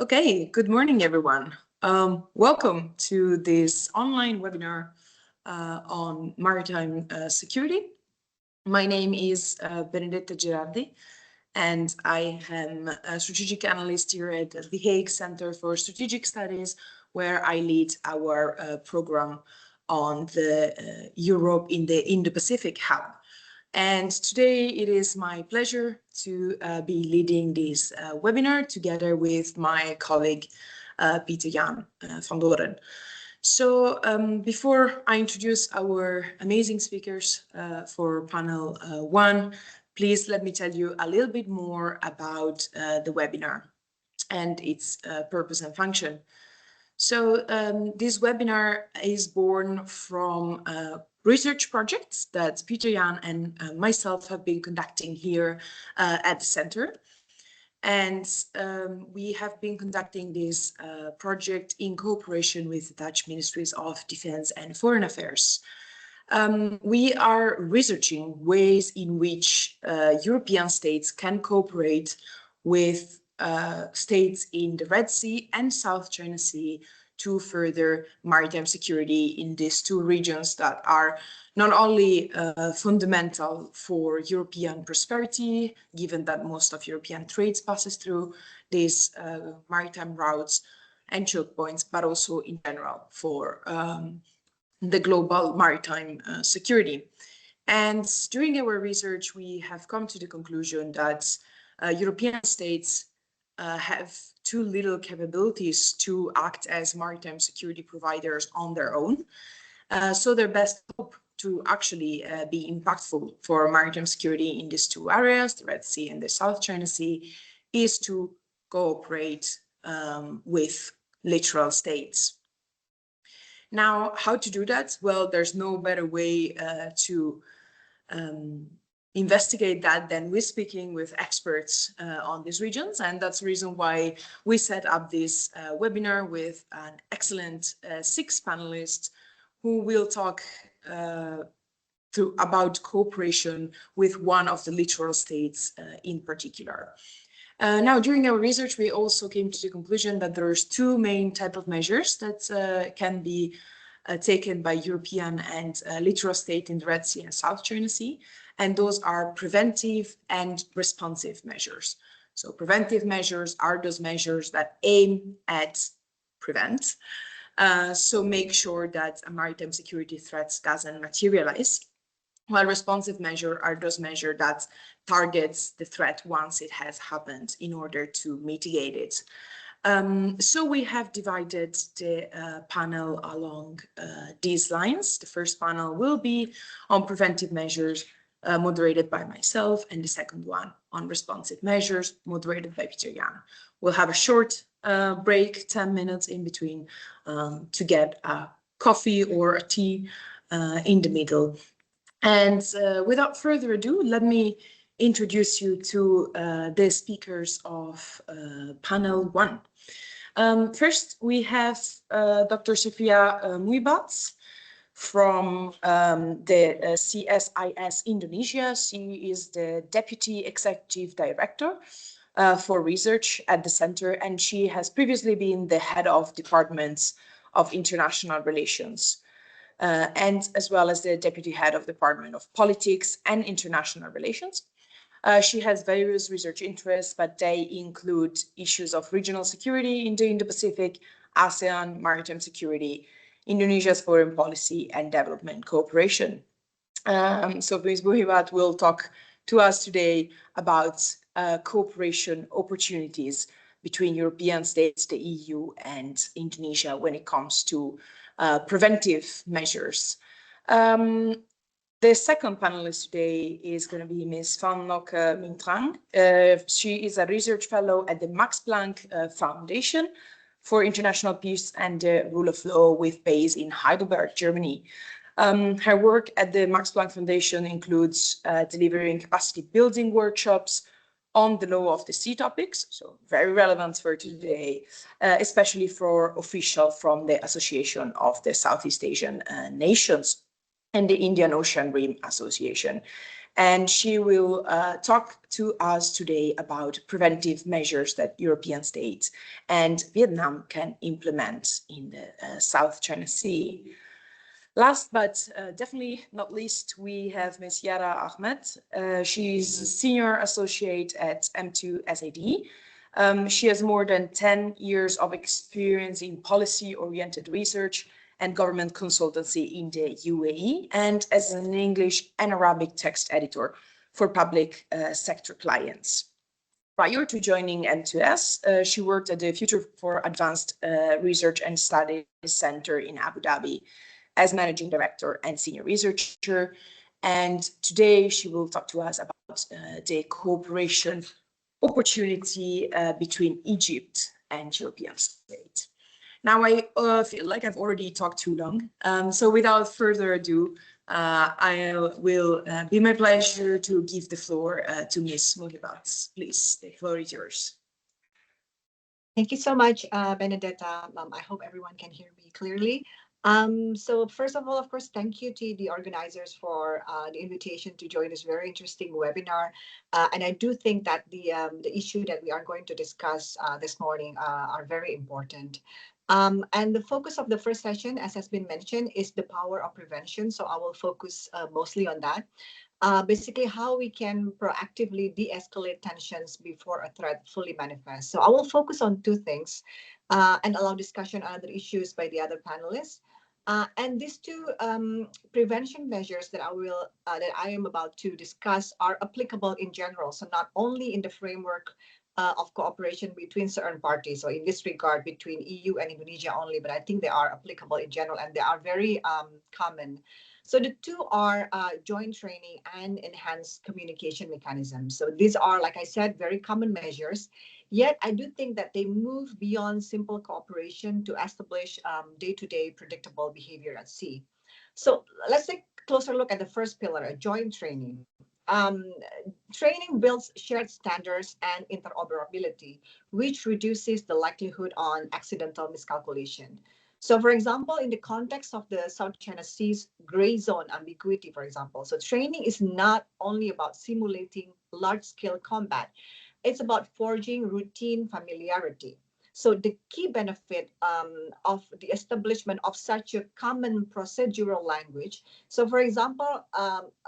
Okay, good morning, everyone. Welcome to this online webinar on maritime security. My name is Benedetta Girardi, and I am a strategic analyst here at the Hague Center for Strategic Studies, where I lead our program on the Europe in the Indo-Pacific hub. And today it is my pleasure to be leading this webinar together with my colleague, Pieter-Jan van Doren. So before I introduce our amazing speakers for panel one, please let me tell you a little bit more about the webinar and its purpose and function. So this webinar is born from research projects that Pieter-Jan and myself have been conducting here at the center. And we have been conducting this project in cooperation with the Dutch Ministries of Defense and Foreign Affairs. We are researching ways in which European states can cooperate with states in the Red Sea and South China Sea to further maritime security in these two regions that are not only fundamental for European prosperity, given that most of European trades passes through these maritime routes and choke points, but also in general for the global maritime security. And during our research, we have come to the conclusion that European states have too little capabilities to act as maritime security providers on their own. So their best hope to actually be impactful for maritime security in these two areas, the Red Sea and the South China Sea, is to cooperate with littoral states. Now, how to do that? Well, there's no better way to investigate that than with speaking with experts on these regions. And that's the reason why we set up this webinar with an excellent 6 panelists who will talk about cooperation with one of the littoral states in particular. Now, during our research, we also came to the conclusion that there's 2 main type of measures that can be taken by European and littoral state in the Red Sea and South China Sea, and those are preventive and responsive measures. So preventive measures are those measures that aim at prevent, so make sure that a maritime security threat doesn't materialize, while responsive measures are those measures that targets the threat once it has happened in order to mitigate it. So we have divided the panel along these lines. The first panel will be on preventive measures, moderated by myself, and the second one on responsive measures, moderated by Pieter-Jan. We'll have a short break, 10 minutes in between, to get a coffee or a tea in the middle. And without further ado, let me introduce you to the speakers of panel 1. First, we have Dr. Sofia Muibats from the HCSS Indonesia. She is the Deputy Executive Director for Research at the Center, and she has previously been the Head of Departments of International Relations, and as well as the Deputy Head of Department of Politics and International Relations. She has various research interests, but they include issues of regional security in the Indo-Pacific, ASEAN, maritime security, Indonesia's foreign policy, and development cooperation. So Ms. Muibats will talk to us today about cooperation opportunities between European states, the EU, and Indonesia when it comes to preventive measures. The second panelist today is going to be Ms. Van Lokke Minh Trang. She is a research fellow at the Max Planck Foundation for International Peace and the Rule of Law, with base in Heidelberg, Germany. Her work at the Max Planck Foundation includes delivering capacity building workshops on the law of the sea topics, so very relevant for today, especially for officials from the Association of the Southeast Asian Nations and the Indian Ocean Rim Association. and she will talk to us today about preventive measures that European states and Vietnam can implement in the South China Sea. Last but definitely not least, we have Ms. Yara Ahmed. She's a senior associate at M2 SAD. She has more than 10 years of experience in policy-oriented research and government consultancy in the UAE, and as an English and Arabic text editor for public sector clients. Prior to joining M2S, she worked at the Future for Advanced Research and Studies Center in Abu Dhabi as managing director and senior researcher. And today she will talk to us about the cooperation opportunity between Egypt and European states. Now I feel like I've already talked too long. So without further ado, I will be my pleasure to give the floor to Ms. Mohibat. Please, the floor is yours. Thank you so much, Benedetta. I hope everyone can hear me clearly. So first of all, of course, thank you to the organizers for the invitation to join this very interesting webinar. And I do think that the issue that we are going to discuss this morning are very important. And the focus of the first session, as has been mentioned, is the power of prevention. So I will focus mostly on that. Basically, how we can proactively de-escalate tensions before a threat fully manifests. So I will focus on two things and allow discussion on other issues by the other panelists. And these two prevention measures that I am about to discuss are applicable in general. So not only in the framework of cooperation between certain parties, or in this regard between EU and Indonesia only, but I think they are applicable in general and they are very common. So the two are joint training and enhanced communication mechanisms. So these are, like I said, very common measures. Yet I do think that they move beyond simple cooperation to establish day-to-day predictable behavior at sea. So let's take a closer look at the first pillar, joint training. Training builds shared standards and interoperability, which reduces the likelihood on accidental miscalculation. So, for example, in the context of the South China Sea's gray zone ambiguity, for example, so training is not only about simulating large-scale combat, it's about forging routine familiarity. So the key benefit of the establishment of such a common procedural language. So for example,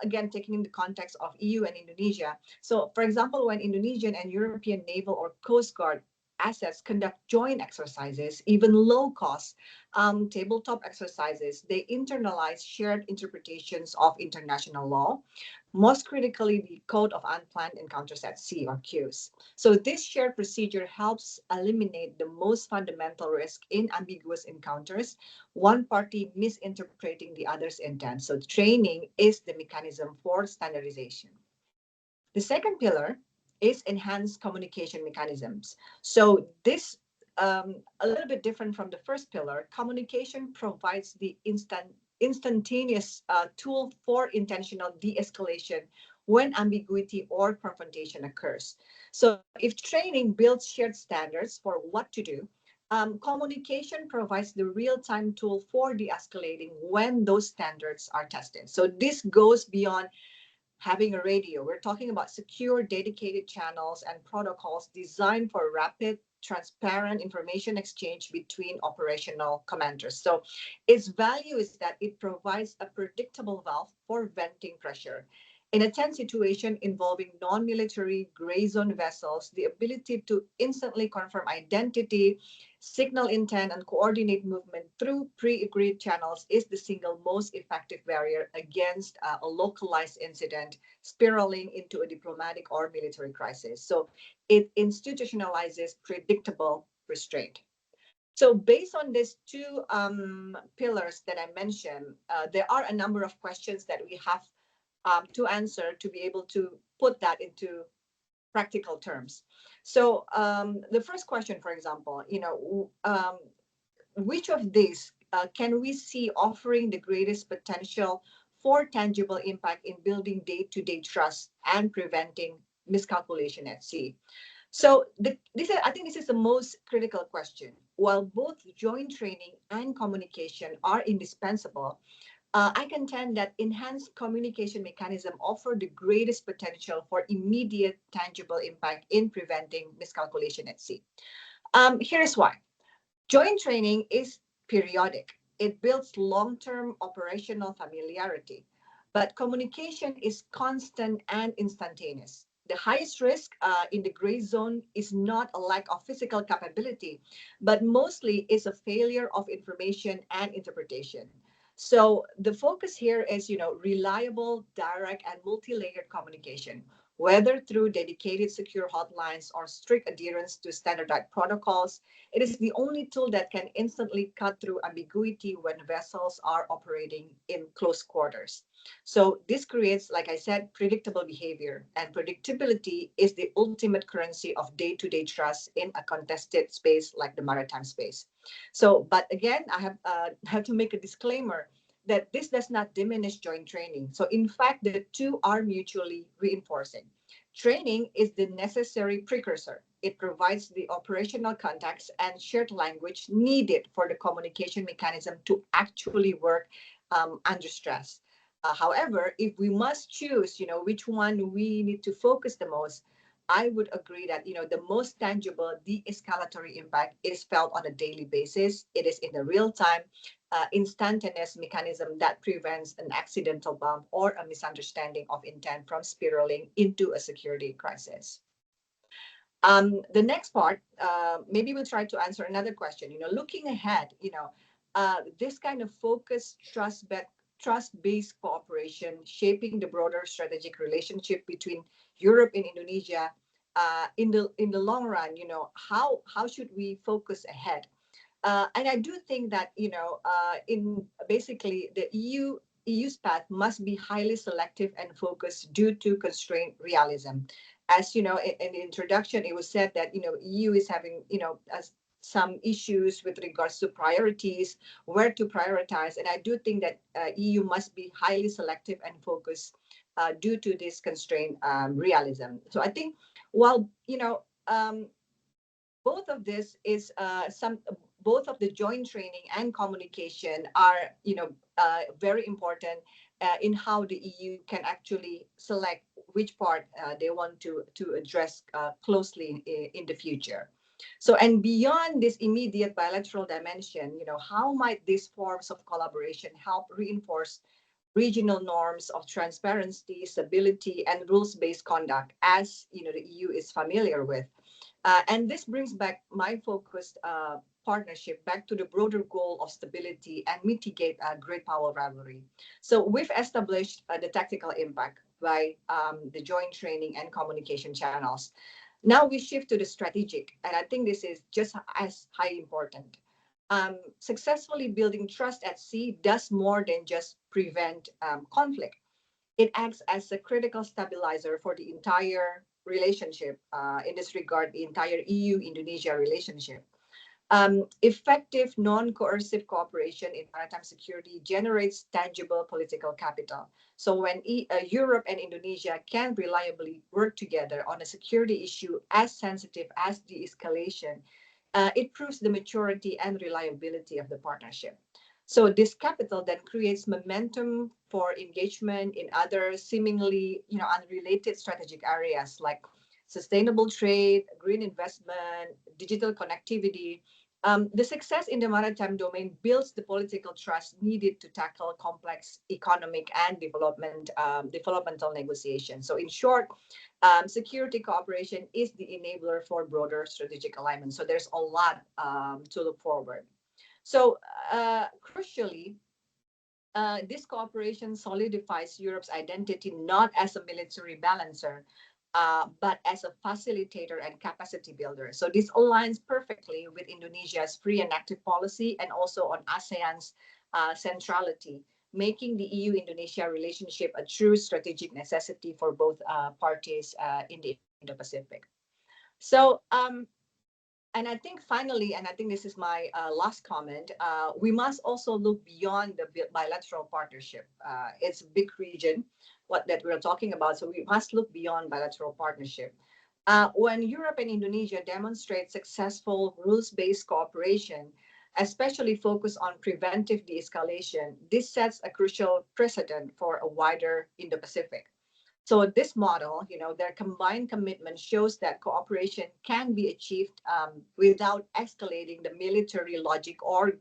again, taking in the context of EU and Indonesia. So for example, when Indonesian and European naval or Coast Guard assets conduct joint exercises, even low-cost tabletop exercises, they internalize shared interpretations of international law, most critically the Code of Unplanned Encounters at Sea, or CUES. So this shared procedure helps eliminate the most fundamental risk in ambiguous encounters, one party misinterpreting the other's intent. So training is the mechanism for standardization. The second pillar is enhanced communication mechanisms. So this, a little bit different from the first pillar, communication provides the instantaneous tool for intentional de-escalation when ambiguity or confrontation occurs. So if training builds shared standards for what to do, communication provides the real-time tool for de-escalating when those standards are tested. So this goes beyond having a radio. We're talking about secure, dedicated channels and protocols designed for rapid, transparent information exchange between operational commanders. So its value is that it provides a predictable valve for venting pressure. In a tense situation involving non-military gray zone vessels, the ability to instantly confirm identity, signal intent, and coordinate movement through pre-agreed channels is the single most effective barrier against a localized incident spiraling into a diplomatic or military crisis. So it institutionalizes predictable restraint. So based on these two pillars that I mentioned, there are a number of questions that we have to answer to be able to put that into practical terms. So the first question, for example, which of these can we see offering the greatest potential for tangible impact in building day-to-day trust and preventing miscalculation at sea? So I think this is the most critical question. While both joint training and communication are indispensable, I contend that enhanced communication mechanism offer the greatest potential for immediate tangible impact in preventing miscalculation at sea. Here's why. Joint training is periodic. It builds long-term operational familiarity, but communication is constant and instantaneous. The highest risk in the gray zone is not a lack of physical capability, but mostly is a failure of information and interpretation. So the focus here is, reliable, direct, and multi-layered communication, whether through dedicated secure hotlines or strict adherence to standardized protocols. It is the only tool that can instantly cut through ambiguity when vessels are operating in close quarters. So this creates, like I said, predictable behavior, and predictability is the ultimate currency of day-to-day trust in a contested space like the maritime space. So, but again, I have to make a disclaimer that this does not diminish joint training. So in fact, the two are mutually reinforcing. Training is the necessary precursor. It provides the operational context and shared language needed for the communication mechanism to actually work under stress. However, if we must choose, which one we need to focus the most, I would agree that, the most tangible de-escalatory impact is felt on a daily basis. It is in the real time, instantaneous mechanism that prevents an accidental bump or a misunderstanding of intent from spiraling into a security crisis. The next part, maybe we'll try to answer another question. Looking ahead, this kind of focused trust-based cooperation, shaping the broader strategic relationship between Europe and Indonesia. In the long run, how should we focus ahead? And I do think that in basically the EU's path must be highly selective and focused due to constrained realism. As you know, in the introduction, it was said that EU is having some issues with regards to priorities, where to prioritize, and I do think that EU must be highly selective and focused due to this constrained realism. So I think while both of this is both of the joint training and communication are very important in how the EU can actually select which part they want to address closely in the future. So, and beyond this immediate bilateral dimension, how might these forms of collaboration help reinforce regional norms of transparency, stability, and rules-based conduct, as the EU is familiar with? And this brings back my focused partnership back to the broader goal of stability and mitigate great power rivalry. So we've established the tactical impact by the joint training and communication channels. Now we shift to the strategic, and I think this is just as high important. Successfully building trust at sea does more than just prevent conflict. It acts as a critical stabilizer for the entire relationship, in this regard, the entire EU-Indonesia relationship. Effective non-coercive cooperation in maritime security generates tangible political capital. So when Europe and Indonesia can reliably work together on a security issue as sensitive as de-escalation, it proves the maturity and reliability of the partnership. So this capital then creates momentum for engagement in other seemingly, unrelated strategic areas like sustainable trade, green investment, digital connectivity. The success in the maritime domain builds the political trust needed to tackle complex economic and developmental negotiations. So in short, security cooperation is the enabler for broader strategic alignment. So there's a lot to look forward. So crucially, this cooperation solidifies Europe's identity not as a military balancer, but as a facilitator and capacity builder. So this aligns perfectly with Indonesia's free and active policy and also on ASEAN's centrality, making the EU-Indonesia relationship a true strategic necessity for both parties in the Indo-Pacific. So, and I think finally, and I think this is my last comment, we must also look beyond the bilateral partnership. It's a big region that we're talking about, so we must look beyond bilateral partnership. When Europe and Indonesia demonstrate successful rules-based cooperation, especially focused on preventive de-escalation, this sets a crucial precedent for a wider Indo-Pacific. So this model, their combined commitment shows that cooperation can be achieved without escalating the military logic or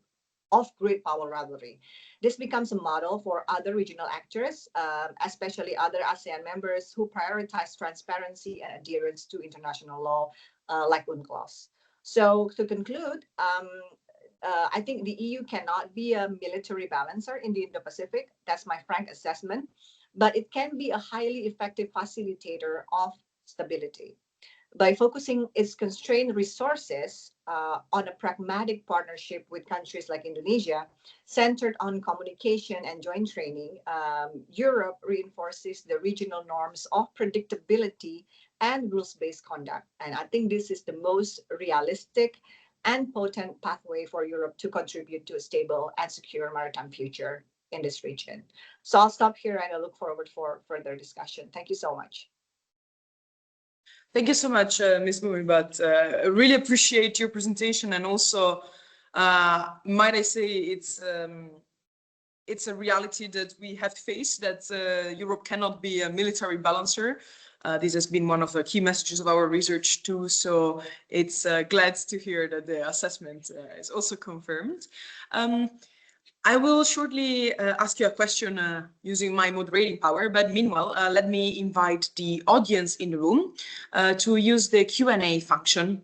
of great power rivalry. This becomes a model for other regional actors, especially other ASEAN members who prioritize transparency and adherence to international law, like UNCLOS. So to conclude, I think the EU cannot be a military balancer in the Indo-Pacific. That's my frank assessment. But it can be a highly effective facilitator of stability. By focusing its constrained resources on a pragmatic partnership with countries like Indonesia, centered on communication and joint training, Europe reinforces the regional norms of predictability and rules-based conduct. And I think this is the most realistic and potent pathway for Europe to contribute to a stable and secure maritime future in this region. So I'll stop here and I look forward for further discussion. Thank you so much. Thank you so much, Ms. Mumibat. I really appreciate your presentation, and also, might I say, it's a reality that we have to face, that Europe cannot be a military balancer. This has been one of the key messages of our research too, so it's glad to hear that the assessment is also confirmed. I will shortly ask you a question using my moderating power, but meanwhile, let me invite the audience in the room to use the Q&A function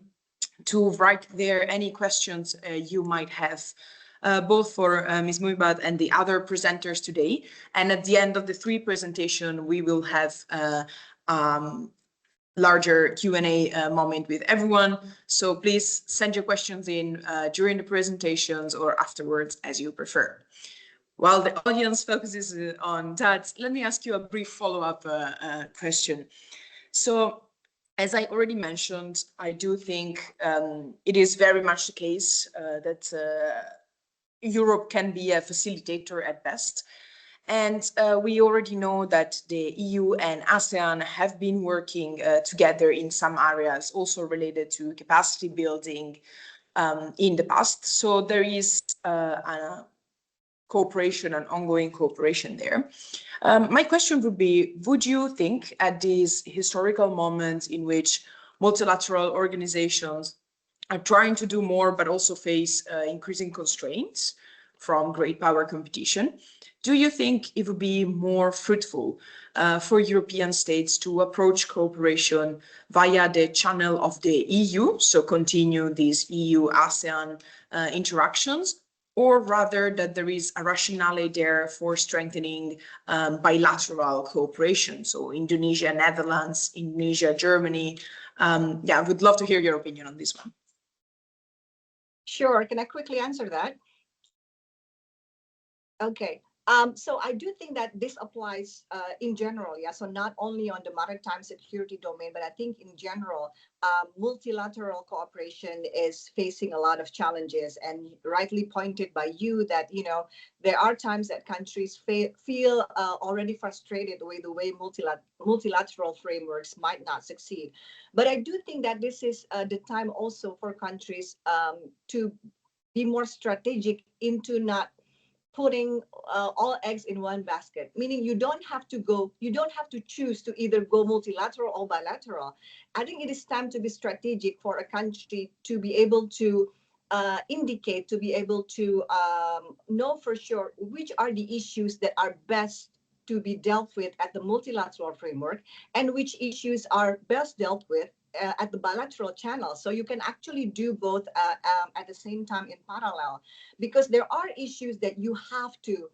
to write there any questions you might have, both for Ms. Muibat and the other presenters today. And at the end of the three presentations, we will have larger Q&A moment with everyone. So please send your questions in during the presentations or afterwards, as you prefer. While the audience focuses on that, let me ask you a brief follow-up question. So, as I already mentioned, I do think it is very much the case that Europe can be a facilitator at best. And we already know that the EU and ASEAN have been working together in some areas also related to capacity building in the past. So there is a cooperation and ongoing cooperation there. My question would be, would you think at these historical moments in which multilateral organizations are trying to do more but also face increasing constraints from great power competition, do you think it would be more fruitful for European states to approach cooperation via the channel of the EU, so continue these EU-ASEAN interactions, or rather that there is a rationale there for strengthening bilateral cooperation, so Indonesia, Netherlands, Indonesia, Germany? Yeah, I would love to hear your opinion on this one. Sure. Can I quickly answer that? Okay. So I do think that this applies in general, yeah. So not only on the maritime security domain, but I think in general, multilateral cooperation is facing a lot of challenges. And rightly pointed by you that, there are times that countries feel already frustrated with the way multilateral frameworks might not succeed. But I do think that this is the time also for countries to be more strategic into not putting all eggs in one basket, meaning you don't have to choose to either go multilateral or bilateral. I think it is time to be strategic for a country to be able to indicate, to be able to know for sure which are the issues that are best to be dealt with at the multilateral framework and which issues are best dealt with at the bilateral channel. So you can actually do both at the same time in parallel, because there are issues that you have to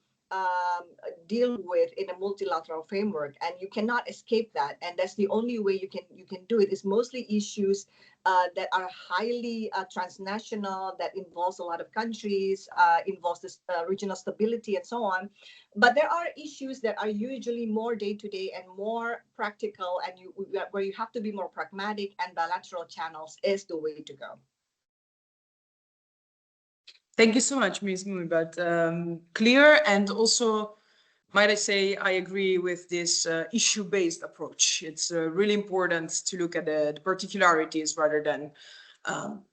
deal with in a multilateral framework, and you cannot escape that. And that's the only way you can do it. Is mostly issues that are highly transnational, that involves a lot of countries, involves this regional stability and so on. But there are issues that are usually more day-to-day and more practical, and where you have to be more pragmatic, and bilateral channels is the way to go. Thank you so much, Ms. Muibat. Clear, and also, might I say, I agree with this issue-based approach. It's really important to look at the particularities rather than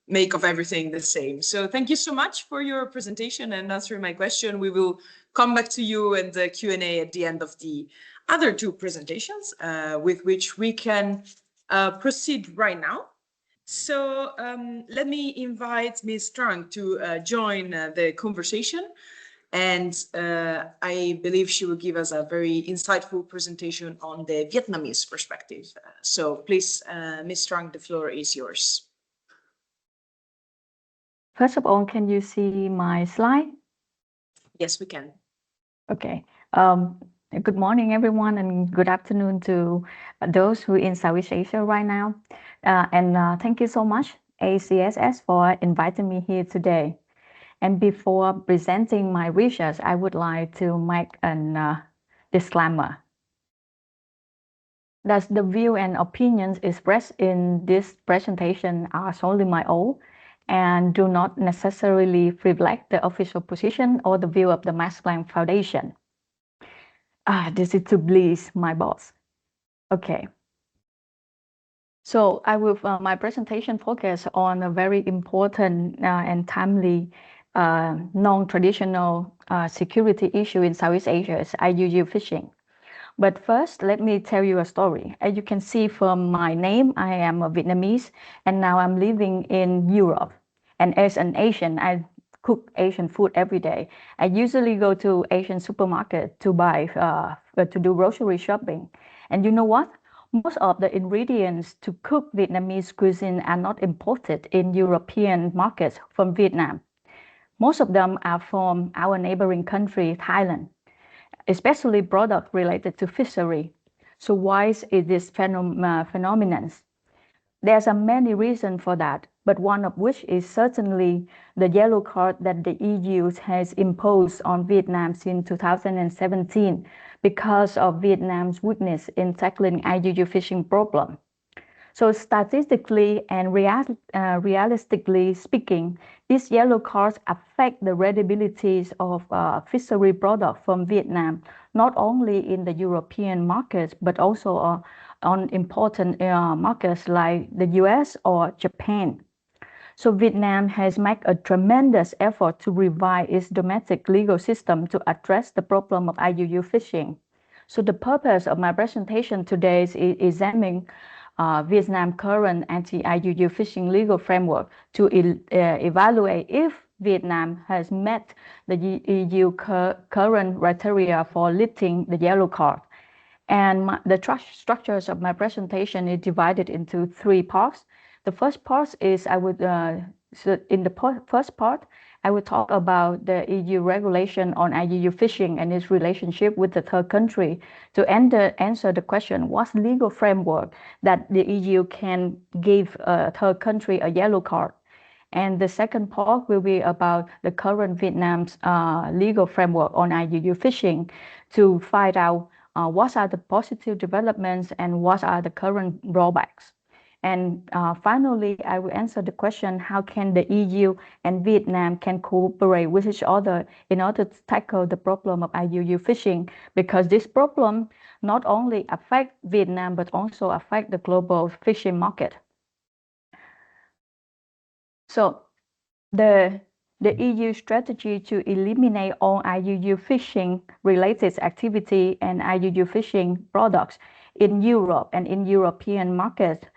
make of everything the same. So thank you so much for your presentation and answering my question. We will come back to you in the Q&A at the end of the other two presentations, with which we can proceed right now. So let me invite Ms. Strang to join the conversation. And I believe she will give us a very insightful presentation on the Vietnamese perspective. So please, Ms. Strang, the floor is yours. First of all, can you see my slide? Yes, we can. Okay. Good morning, everyone, and good afternoon to those who are in Southeast Asia right now. Thank you so much, HCSS, for inviting me here today. And before presenting my research, I would like to make a disclaimer. That the view and opinions expressed in this presentation are solely my own and do not necessarily reflect the official position or the view of the Max Planck Foundation. This is to please my boss. Okay. So I will, my presentation focus on a very important and timely non-traditional security issue in Southeast Asia, is IUU fishing. But first, let me tell you a story. As you can see from my name, I am a Vietnamese, and now I'm living in Europe. And as an Asian, I cook Asian food every day. I usually go to Asian supermarket to buy, to do grocery shopping. And you know what? Most of the ingredients to cook Vietnamese cuisine are not imported in European markets from Vietnam. Most of them are from our neighboring country, Thailand, especially products related to fishery. So why is this phenomenon? There's many reasons for that, but one of which is certainly the yellow card that the EU has imposed on Vietnam since 2017 because of Vietnam's weakness in tackling IUU fishing problem. So statistically and realistically speaking, these yellow cards affect the credibility of fishery products from Vietnam, not only in the European markets, but also on important markets like the US or Japan. So Vietnam has made a tremendous effort to revise its domestic legal system to address the problem of IUU fishing. So the purpose of my presentation today is examining Vietnam's current anti-IUU fishing legal framework to evaluate if Vietnam has met the EU current criteria for lifting the yellow card. And the structures of my presentation is divided into three parts. The first part is first part, I will talk about the EU regulation on IUU fishing and its relationship with the third country to answer the question, what's legal framework that the EU can give a third country a yellow card? And the second part will be about the current Vietnam's legal framework on IUU fishing to find out what are the positive developments and what are the current drawbacks. And finally, I will answer the question, how can the EU and Vietnam can cooperate with each other in order to tackle the problem of IUU fishing? Because this problem not only affects Vietnam, but also affects the global fishing market. So the EU strategy to eliminate all IUU fishing related activity and IUU fishing products in Europe and in European markets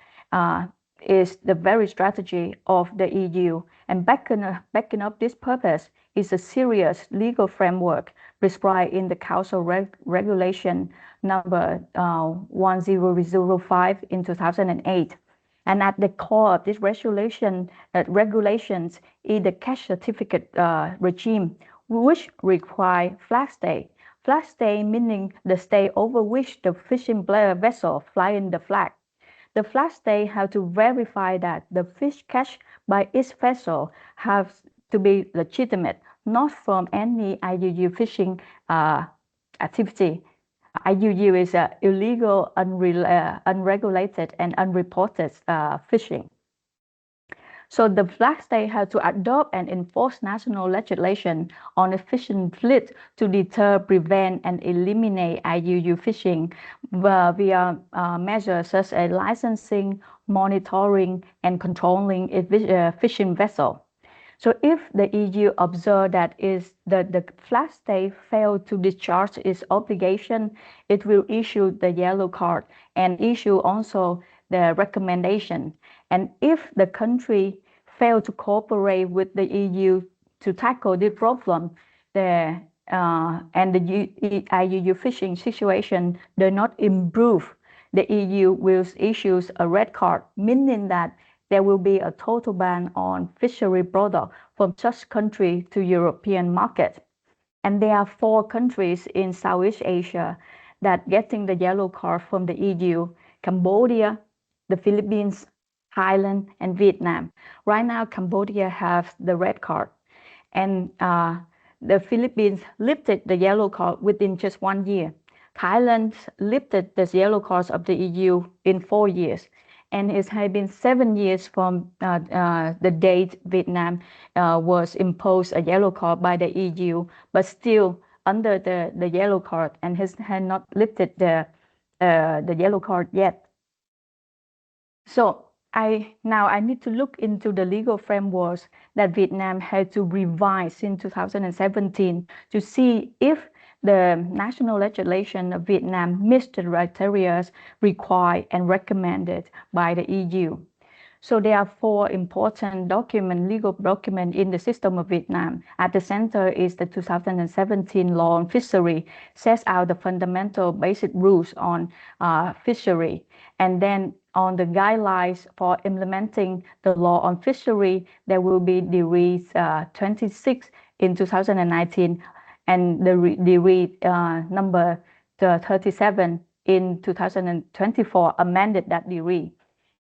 is the very strategy of the EU. And backing up this purpose is a serious legal framework prescribed in the Council Regulation number 1005 in 2008. And at the core of this regulations is the cash certificate regime, which require flag stay. Flag stay meaning the stay over which the fishing vessel flying the flag. The flag stay have to verify that the fish catch by its vessel has to be legitimate, not from any IUU fishing activity. IUU is illegal, unregulated, and unreported fishing. So the flag state had to adopt and enforce national legislation on a fishing fleet to deter, prevent, and eliminate IUU fishing via measures such as licensing, monitoring, and controlling a fishing vessel. So if the EU observes that the flag state failed to discharge its obligation, it will issue the yellow card and issue also the recommendation. And if the country failed to cooperate with the EU to tackle this problem, and the IUU fishing situation does not improve, the EU will issue a red card, meaning that there will be a total ban on fishery products from such country to European market. And there are 4 countries in Southeast Asia that getting the yellow card from the EU: Cambodia, the Philippines, Thailand, and Vietnam. Right now, Cambodia has the red card, and the Philippines lifted the yellow card within just 1 year. Thailand lifted the yellow cards of the EU in 4 years. And it has been 7 years from the date Vietnam was imposed a yellow card by the EU, but still under the yellow card, and had not lifted the yellow card yet. So now I need to look into the legal frameworks that Vietnam had to revise in 2017 to see if the national legislation of Vietnam meets the criteria required and recommended by the EU. So there are 4 important legal documents in the system of Vietnam. At the center is the 2017 law on fishery, sets out the fundamental basic rules on fishery. And then on the guidelines for implementing the law on fishery, there will be Decree 26 in 2019, and the Decree number 37 in 2024 amended that decree.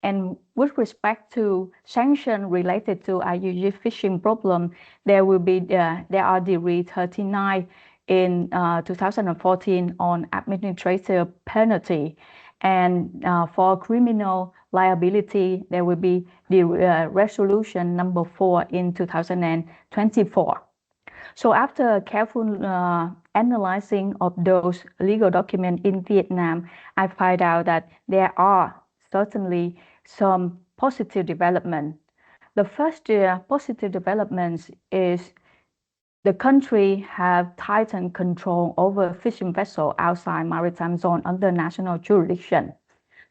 And with respect to sanctions related to IUU fishing problem, there are Decree 39 in 2014 on administrative penalty. And for criminal liability, there will be the resolution number 4 in 2024. So after careful analyzing of those legal documents in Vietnam, I find out that there are certainly some positive development. The first positive development is the country have tightened control over fishing vessels outside maritime zone under national jurisdiction.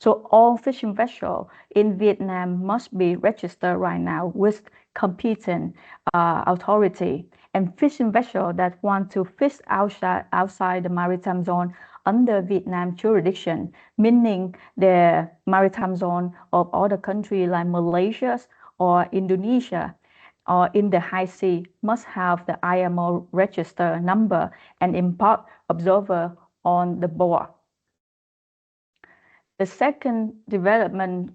So all fishing vessels in Vietnam must be registered right now with competent authority. And fishing vessels that want to fish outside the maritime zone under Vietnam jurisdiction, meaning the maritime zone of other countries like Malaysia or Indonesia, or in the high sea, must have the IMO register number and import observer on the board. The second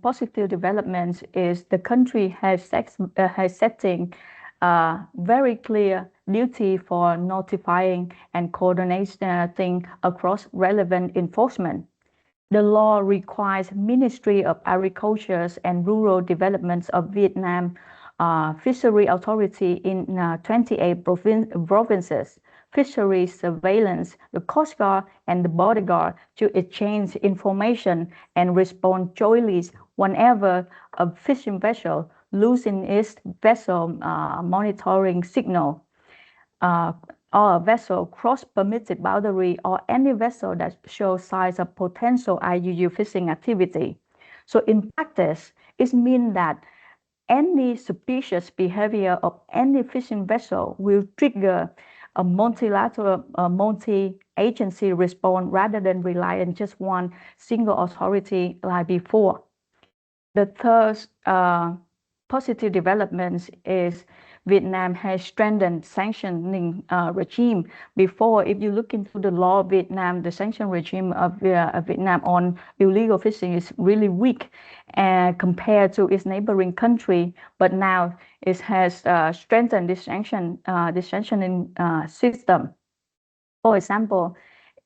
positive development, is the country has setting very clear duty for notifying and coordinating across relevant enforcement. The law requires Ministry of Agriculture and Rural Development of Vietnam Fishery Authority in 28 provinces, fisheries surveillance, the Coast Guard, and the Border Guard to exchange information and respond jointly whenever a fishing vessel losing its vessel monitoring signal, or a vessel cross permitted boundary, or any vessel that shows signs of potential IUU fishing activity. So in practice, it means that any suspicious behavior of any fishing vessel will trigger a multilateral, multi-agency response rather than rely on just one single authority like before. The third positive development is Vietnam has strengthened sanctioning regime. Before, if you look into the law of Vietnam, the sanction regime of Vietnam on illegal fishing is really weak compared to its neighboring country. But now it has strengthened this sanctioning system. For example,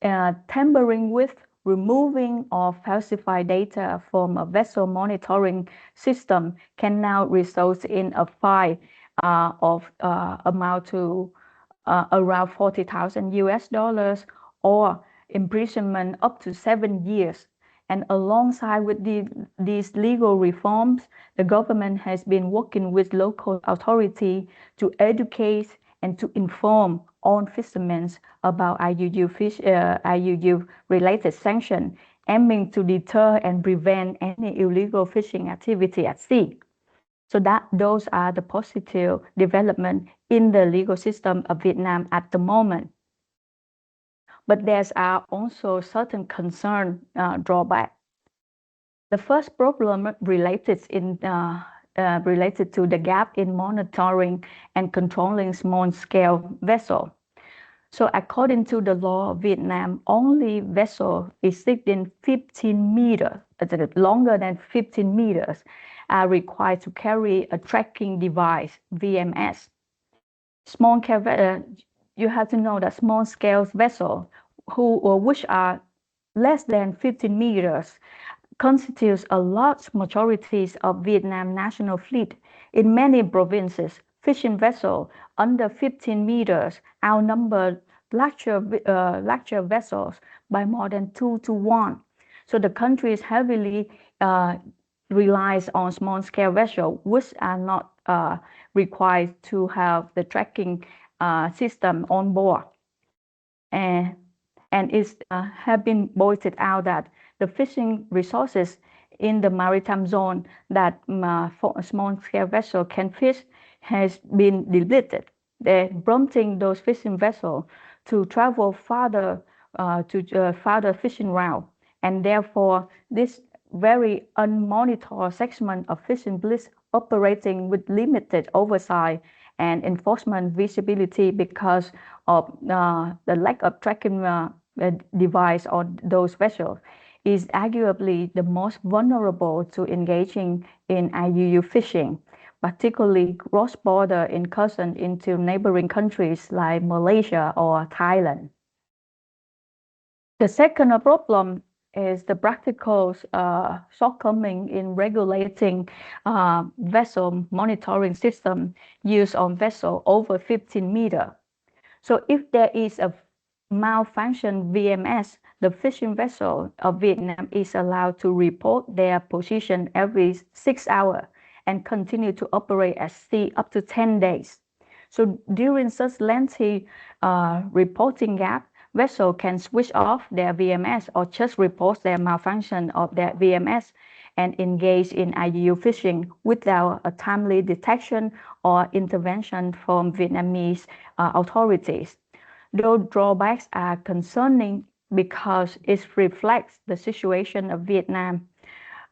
tampering with removing of falsified data from a vessel monitoring system can now result in a fine of amount to around 40,000 US dollars or imprisonment up to 7 years. And alongside with these legal reforms, the government has been working with local authority to educate and to inform all fishermen about IUU related sanctions, aiming to deter and prevent any illegal fishing activity at sea. So those are the positive development in the legal system of Vietnam at the moment. But there's also certain concern drawback. The first problem related to the gap in monitoring and controlling small-scale vessels. So according to the law of Vietnam, only vessel exceeding 15 meters, longer than 15 meters, are required to carry a tracking device, VMS. You have to know that small-scale vessels which are less than 15 meters constitutes a large majority of Vietnam national fleet. In many provinces, fishing vessels under 15 meters outnumber larger vessels by more than 2 to 1. So the country is heavily relies on small-scale vessels, which are not required to have the tracking system on board. And it have been pointed out that the fishing resources in the maritime zone that small-scale vessel can fish has been depleted. They're prompting those fishing vessels to travel farther to farther fishing route, and therefore this very unmonitored segment of fishing fleets operating with limited oversight and enforcement visibility because of the lack of tracking device on those vessels is arguably the most vulnerable to engaging in IUU fishing, particularly cross-border incursion into neighboring countries like Malaysia or Thailand. The second problem is the practical shortcoming in regulating vessel monitoring system used on vessel over 15 meters. So if there is a malfunction VMS, the fishing vessel of Vietnam is allowed to report their position every 6 hours and continue to operate at sea up to 10 days. So during such lengthy reporting gap, vessel can switch off their VMS or just report their malfunction of their VMS and engage in IUU fishing without a timely detection or intervention from Vietnamese authorities. Those drawbacks are concerning because it reflects the situation of Vietnam.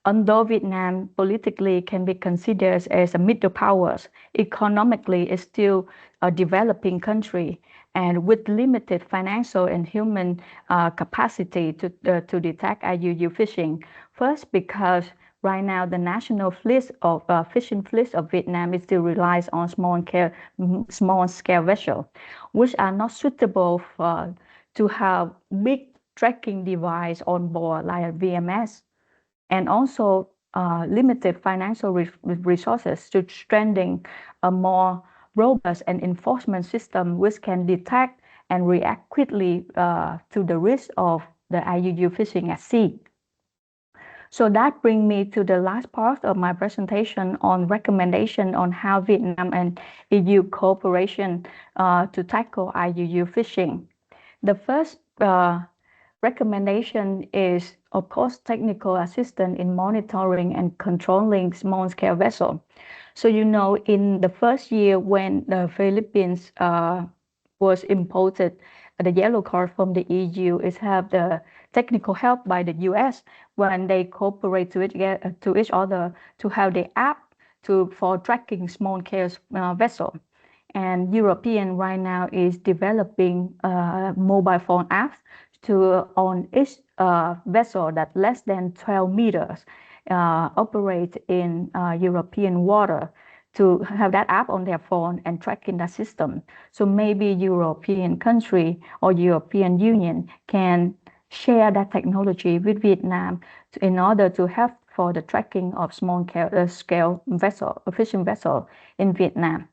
Although Vietnam politically can be considered as a middle power, economically is still a developing country and with limited financial and human capacity to detect IUU fishing. First, because right now the national fleet of fishing fleet of Vietnam is still relies on small-scale vessels, which are not suitable to have big tracking device on board like a VMS, and also limited financial resources to strengthen a more robust and enforcement system which can detect and react quickly to the risk of the IUU fishing at sea. So that brings me to the last part of my presentation on recommendation on how Vietnam and EU cooperation to tackle IUU fishing. The first recommendation is, of course, technical assistance in monitoring and controlling small-scale vessels. So, you know, in the first year when the Philippines was imposed the yellow card from the EU, is have the technical help by the US when they cooperate to each other to have the app for tracking small-scale vessel. And European right now is developing mobile phone apps on each vessel that less than 12 meters operate in European water, to have that app on their phone and tracking that system. So maybe European country or European Union can share that technology with Vietnam in order to help for the tracking of small scale fishing vessel in Vietnam.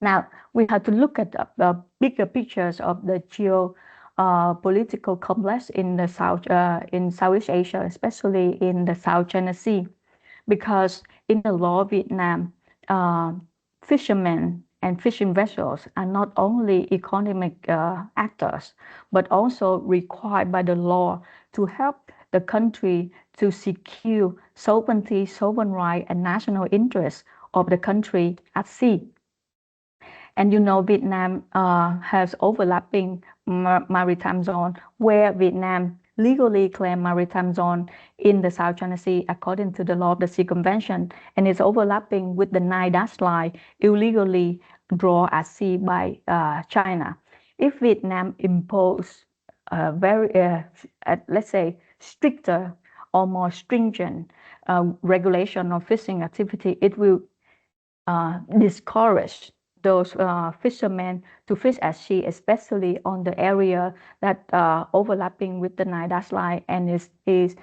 Now, we have to look at the bigger pictures of the geopolitical complex in the in Southeast Asia, especially in the South China Sea, because in the law of Vietnam, fishermen and fishing vessels are not only economic actors, but also required by the law to help the country to secure sovereignty, sovereign right, and national interests of the country at sea. And you know, Vietnam has overlapping maritime zone where Vietnam legally claim maritime zone in the South China Sea according to the law of the Sea Convention, and it's overlapping with the 9-dash line illegally drawn at sea by China. If Vietnam impose very, let's say, stricter or more stringent regulation of fishing activity, it will discourage those fishermen to fish at sea, especially on the area that overlapping with the 9-dash line, and is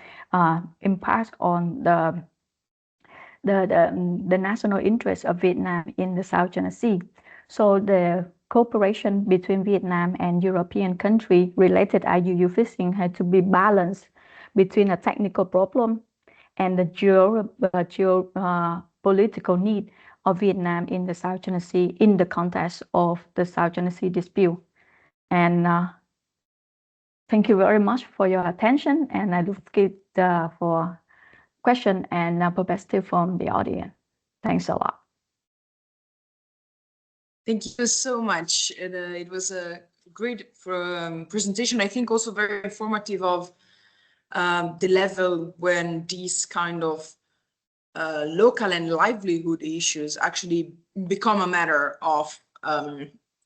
impacts on the national interest of Vietnam in the South China Sea. So the cooperation between Vietnam and European country related IUU fishing had to be balanced between a technical problem and the geopolitical need of Vietnam in the South China Sea in the context of the South China Sea dispute. And thank you very much for your attention, and I look for question and perspective from the audience. Thanks a lot. Thank you so much. It was a great presentation. I think also very informative of the level when these kind of local and livelihood issues actually become a matter of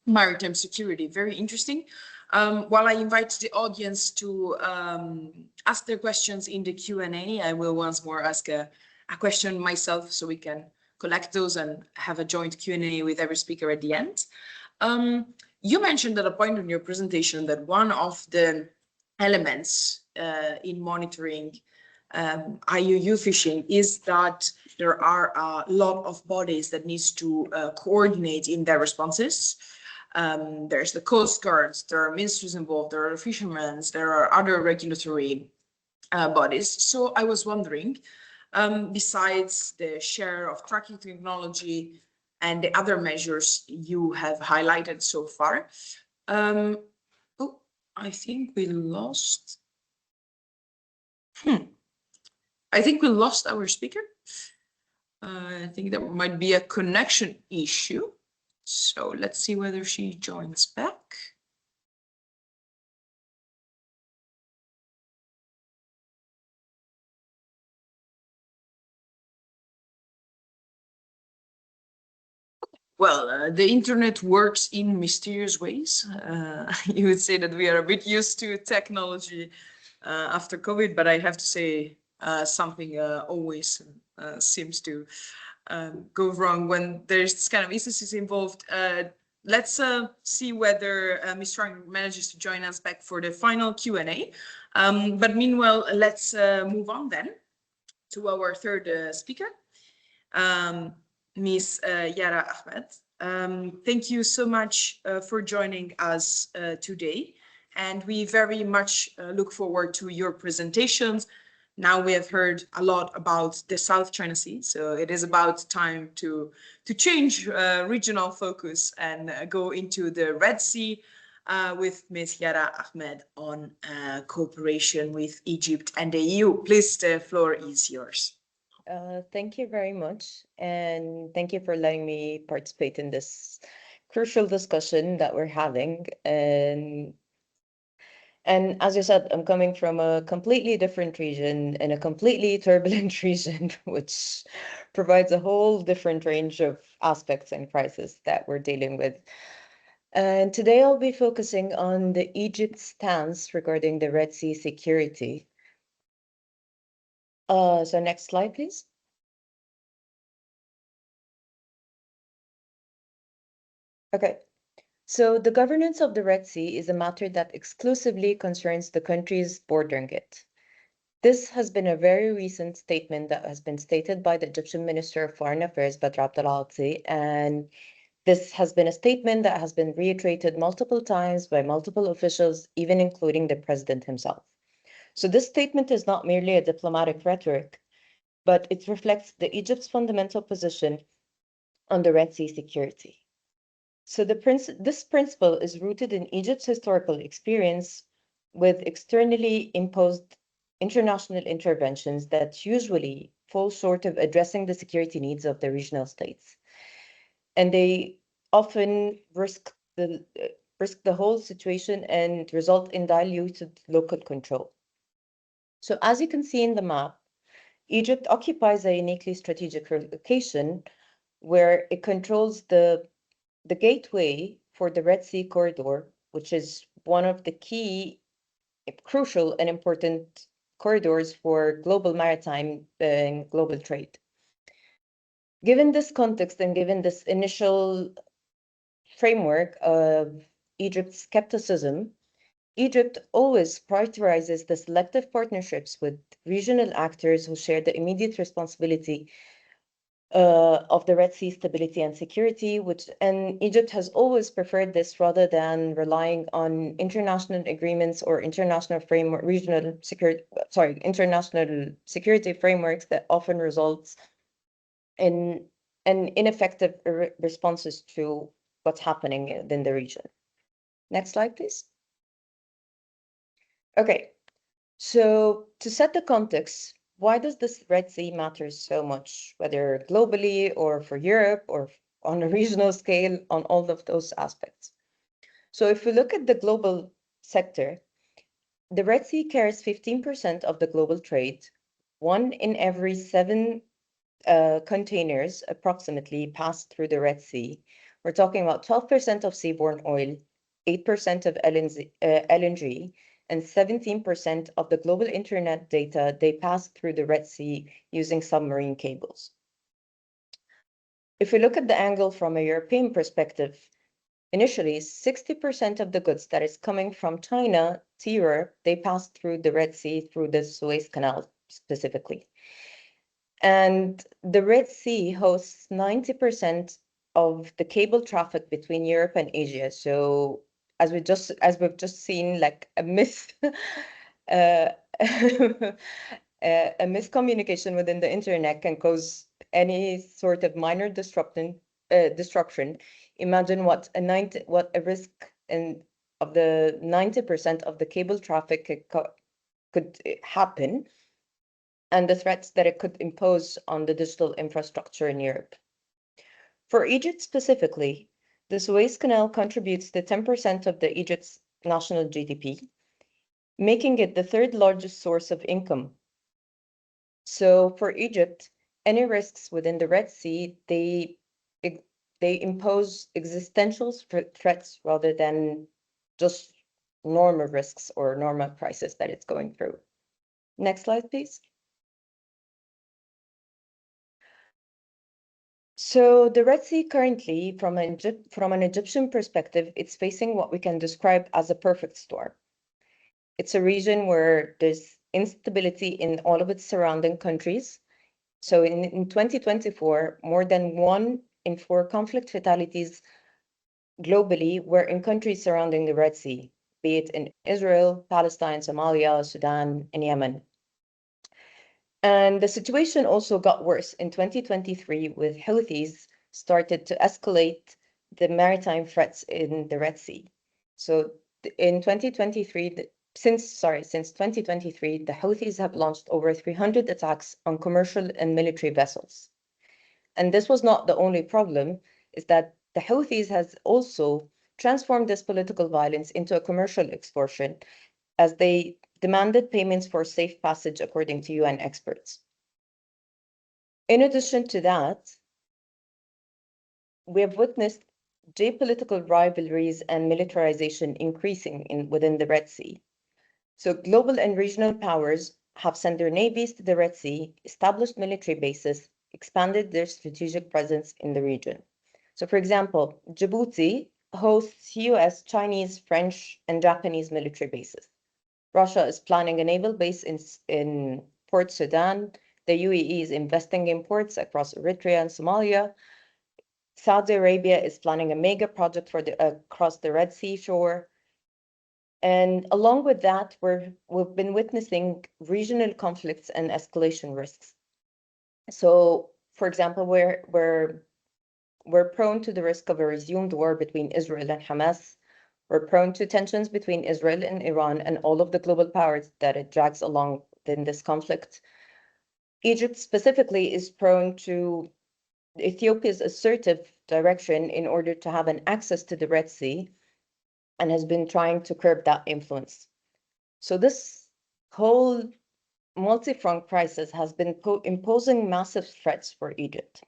maritime security. Very interesting. While I invite the audience to ask their questions in the Q&A, I will once more ask a question myself so we can collect those and have a joint Q&A with every speaker at the end. You mentioned at a point in your presentation that one of the elements in monitoring IUU fishing is that there are a lot of bodies that needs to coordinate in their responses. There's the Coast Guards, there are ministries involved, there are fishermen, there are other regulatory bodies. So I was wondering, besides the share of tracking technology and the other measures you have highlighted so far, oh, I think we lost. I think we lost our speaker. I think there might be a connection issue. So let's see whether she joins back. Well, the internet works in mysterious ways. You would say that we are a bit used to technology after COVID, but I have to say something always seems to go wrong when there's this kind of instances involved. Let's see whether Ms. Strong manages to join us back for the final Q&A. But meanwhile, let's move on then to our third speaker, Ms. Yara Ahmed. Thank you so much for joining us today. And we very much look forward to your presentations. Now we have heard a lot about the South China Sea, so it is about time to change regional focus and go into the Red Sea with Ms. Yara Ahmed on cooperation with Egypt and the EU. Please, the floor is yours. Thank you very much, and thank you for letting me participate in this crucial discussion that we're having. And as you said, I'm coming from a completely different region and a completely turbulent region, which provides a whole different range of aspects and crises that we're dealing with. And today I'll be focusing on the Egypt stance regarding the Red Sea security. So next slide, please. Okay. So the governance of the Red Sea is a matter that exclusively concerns the countries bordering it. This has been a very recent statement that has been stated by the Egyptian Minister of Foreign Affairs, Badr Abdel, and this has been a statement that has been reiterated multiple times by multiple officials, even including the president himself. So this statement is not merely a diplomatic rhetoric, but it reflects Egypt's fundamental position on the Red Sea security. So this principle is rooted in Egypt's historical experience with externally imposed international interventions that usually fall short of addressing the security needs of the regional states. And they often risk the whole situation and result in diluted local control. So as you can see in the map, Egypt occupies a uniquely strategic location where it controls the gateway for the Red Sea corridor, which is one of the key, crucial and important corridors for global maritime and global trade. Given this context and given this initial framework of Egypt's skepticism, Egypt always prioritizes the selective partnerships with regional actors who share the immediate responsibility of the Red Sea stability and security, and Egypt has always preferred this rather than relying on international agreements or international international security frameworks that often results in ineffective responses to what's happening in the region. Next slide, please. Okay, so to set the context, why does this Red Sea matter so much, whether globally or for Europe or on a regional scale, on all of those aspects? So if we look at the global sector, the Red Sea carries 15% of the global trade. 1 in every 7 containers approximately pass through the Red Sea. We're talking about 12% of seaborne oil, 8% of LNG, and 17% of the global internet data, they pass through the Red Sea using submarine cables. If we look at the angle from a European perspective, initially 60% of the goods that is coming from China to Europe, they pass through the Red Sea through the Suez Canal specifically. And the Red Sea hosts 90% of the cable traffic between Europe and Asia. So as we've just seen, like a a miscommunication within the internet can cause any sort of minor disruption. Imagine what a risk of the 90% of the cable traffic could happen, and the threats that it could impose on the digital infrastructure in Europe. For Egypt specifically, the Suez Canal contributes to 10% of Egypt's national GDP, making it the 3rd largest source of income. So for Egypt, any risks within the Red Sea, they impose existential threats rather than just normal risks or normal crisis that it's going through. Next slide, please. So the Red Sea currently, from an Egyptian perspective, it's facing what we can describe as a perfect storm. It's a region where there's instability in all of its surrounding countries. So in 2024, more than 1 in 4 conflict fatalities globally were in countries surrounding the Red Sea, be it in Israel, Palestine, Somalia, Sudan, and Yemen. And the situation also got worse in 2023 with Houthis started to escalate the maritime threats in the Red Sea. So in 2023, since 2023, the Houthis have launched over 300 attacks on commercial and military vessels. And this was not the only problem, is that the Houthis has also transformed this political violence into a commercial extortion as they demanded payments for safe passage, according to UN experts. In addition to that, we have witnessed geopolitical rivalries and militarization increasing within the Red Sea. So global and regional powers have sent their navies to the Red Sea, established military bases, expanded their strategic presence in the region. So for example, Djibouti hosts US, Chinese, French, and Japanese military bases. Russia is planning a naval base in Port Sudan. The UAE is investing in ports across Eritrea and Somalia. Saudi Arabia is planning a mega project for across the Red Sea shore. And along with that, we've been witnessing regional conflicts and escalation risks. So, for example, we're prone to the risk of a resumed war between Israel and Hamas. We're prone to tensions between Israel and Iran and all of the global powers that it drags along in this conflict. Egypt specifically is prone to Ethiopia's assertive direction in order to have an access to the Red Sea and has been trying to curb that influence. So this whole multi-front crisis has been imposing massive threats for Egypt.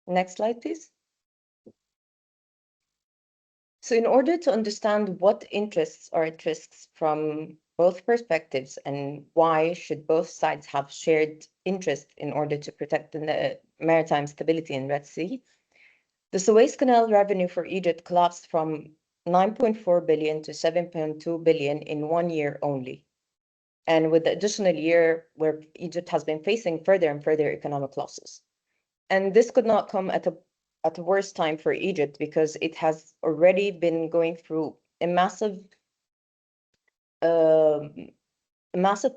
Next slide, please. So in order to understand what interests are at risk from both perspectives and why should both sides have shared interest in order to protect the maritime stability in Red Sea, the Suez Canal revenue for Egypt collapsed from 9.4 billion to 7.2 billion in 1 year only. And with the additional year where Egypt has been facing further and further economic losses. And this could not come at a worse time for Egypt because it has already been going through a massive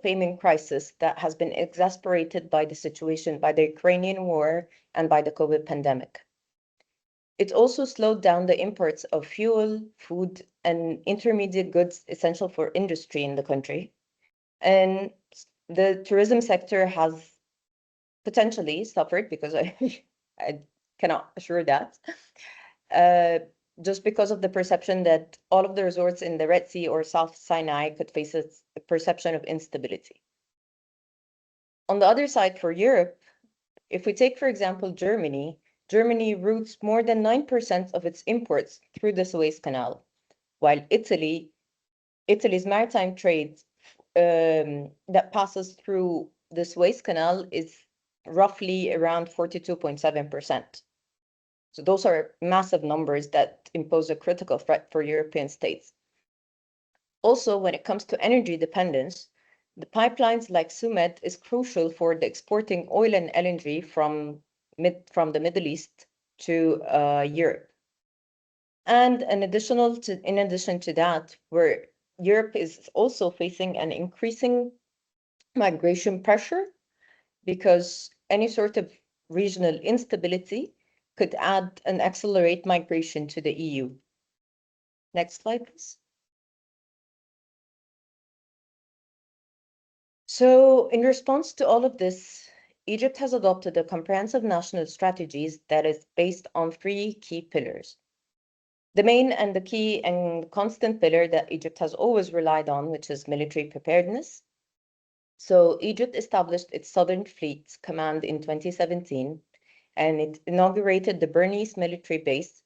payment crisis that has been exacerbated by the situation, by the Ukrainian war and by the COVID pandemic. It also slowed down the imports of fuel, food, and intermediate goods essential for industry in the country. And the tourism sector has potentially suffered because I cannot assure that, just because of the perception that all of the resorts in the Red Sea or South Sinai could face a perception of instability. On the other side, for Europe, if we take, for example, Germany routes more than 9% of its imports through the Suez Canal, while Italy's maritime trade that passes through the Suez Canal is roughly around 42.7%. So those are massive numbers that impose a critical threat for European states. Also, when it comes to energy dependence, the pipelines like Sumed is crucial for the exporting oil and LNG from the Middle East to Europe. And in addition to that, where Europe is also facing an increasing migration pressure because any sort of regional instability could add and accelerate migration to the EU. Next slide, please. So in response to all of this, Egypt has adopted a comprehensive national strategy that is based on 3 key pillars. The main and the key and constant pillar that Egypt has always relied on, which is military preparedness. So Egypt established its Southern Fleet Command in 2017, and it inaugurated the Bernice military base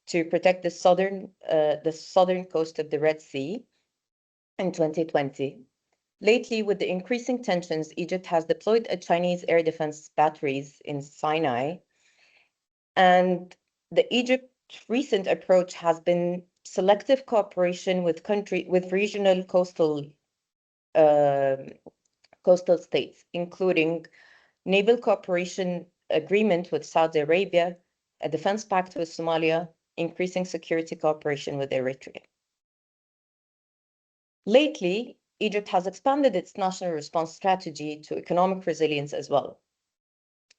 to protect the southern coast of the Red Sea in 2020. Lately, with the increasing tensions, Egypt has deployed a Chinese air defense batteries in Sinai, and the Egypt recent approach has been selective cooperation with regional coastal states, including naval cooperation agreement with Saudi Arabia, a defense pact with Somalia, increasing security cooperation with Eritrea. Lately, Egypt has expanded its national response strategy to economic resilience as well.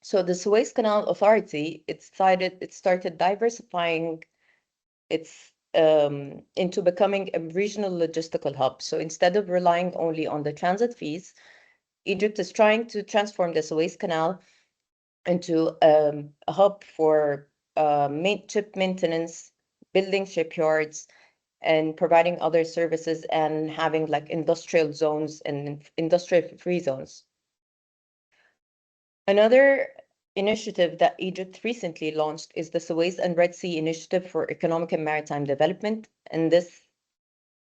So the Suez Canal Authority, it started diversifying into becoming a regional logistical hub. So instead of relying only on the transit fees, Egypt is trying to transform the Suez Canal into a hub for ship maintenance, building shipyards, and providing other services and having like industrial zones and industrial free zones. Another initiative that Egypt recently launched is the Suez and Red Sea Initiative for Economic and Maritime Development. And this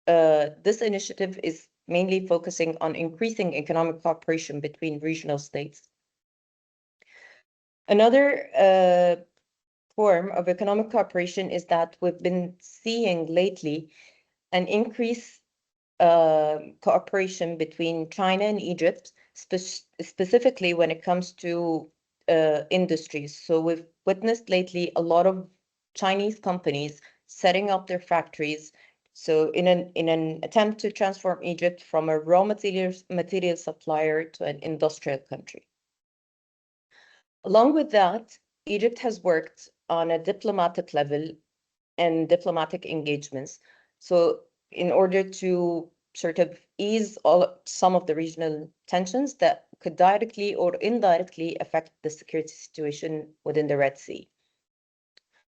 initiative is mainly focusing on increasing economic cooperation between regional states. Another form of economic cooperation is that we've been seeing lately an increase cooperation between China and Egypt, specifically when it comes to industries. So we've witnessed lately a lot of Chinese companies setting up their factories. So in an attempt to transform Egypt from a raw material supplier to an industrial country. Along with that, Egypt has worked on a diplomatic level and diplomatic engagements. So in order to sort of ease some of the regional tensions that could directly or indirectly affect the security situation within the Red Sea.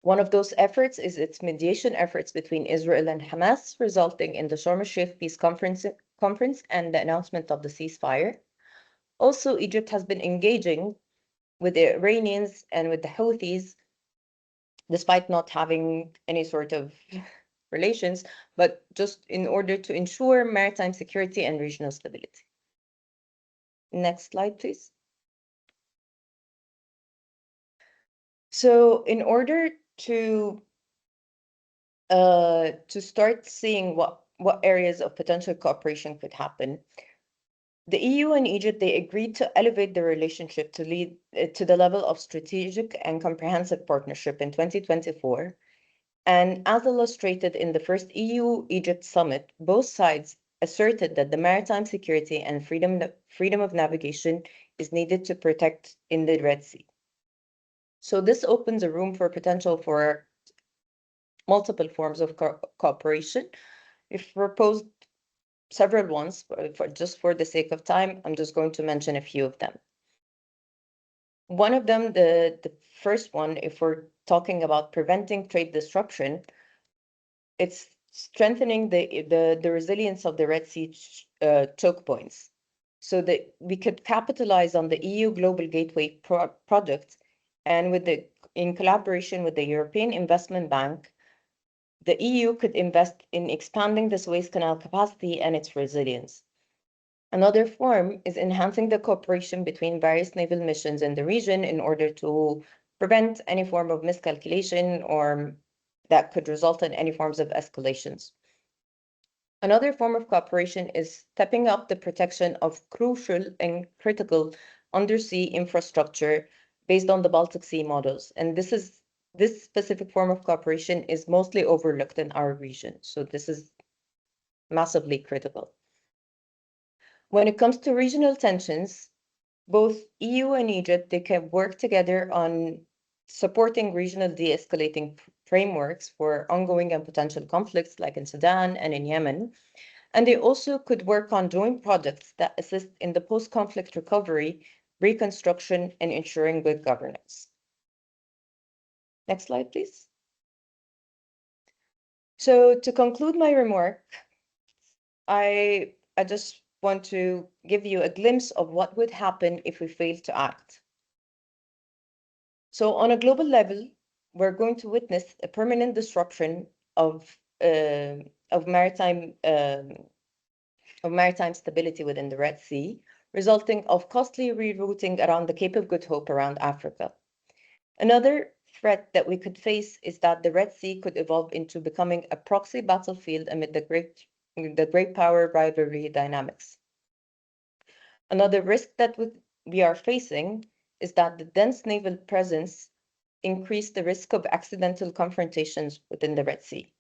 One of those efforts is its mediation efforts between Israel and Hamas, resulting in the Sharm el-Sheikh Peace Conference and the announcement of the ceasefire. Also, Egypt has been engaging with the Iranians and with the Houthis, despite not having any sort of relations, but just in order to ensure maritime security and regional stability. Next slide, please. So in order to start seeing what areas of potential cooperation could happen, the EU and Egypt, they agreed to elevate the relationship to lead to the level of strategic and comprehensive partnership in 2024. And as illustrated in the first EU-Egypt summit, both sides asserted that the maritime security and freedom of navigation is needed to protect in the Red Sea. So this opens a room for potential for multiple forms of cooperation. We've proposed several ones, just for the sake of time, I'm just going to mention a few of them. One of them, the first one, if we're talking about preventing trade disruption, it's strengthening the resilience of the Red Sea choke points, so that we could capitalize on the EU Global Gateway project, and in collaboration with the European Investment Bank, the EU could invest in expanding the Suez Canal capacity and its resilience. Another form is enhancing the cooperation between various naval missions in the region in order to prevent any form of miscalculation or that could result in any forms of escalations. Another form of cooperation is stepping up the protection of crucial and critical undersea infrastructure based on the Baltic Sea models. And this specific form of cooperation is mostly overlooked in our region. So this is massively critical. When it comes to regional tensions, both EU and Egypt, they can work together on supporting regional de-escalating frameworks for ongoing and potential conflicts like in Sudan and in Yemen. And they also could work on joint projects that assist in the post-conflict recovery, reconstruction, and ensuring good governance. Next slide, please. So to conclude my remark, I just want to give you a glimpse of what would happen if we fail to act. So on a global level, we're going to witness a permanent disruption of maritime stability within the Red Sea, resulting of costly rerouting around the Cape of Good Hope around Africa. Another threat that we could face is that the Red Sea could evolve into becoming a proxy battlefield amid the great power rivalry dynamics. Another risk that we are facing is that the dense naval presence increase the risk of accidental confrontations within the Red Sea.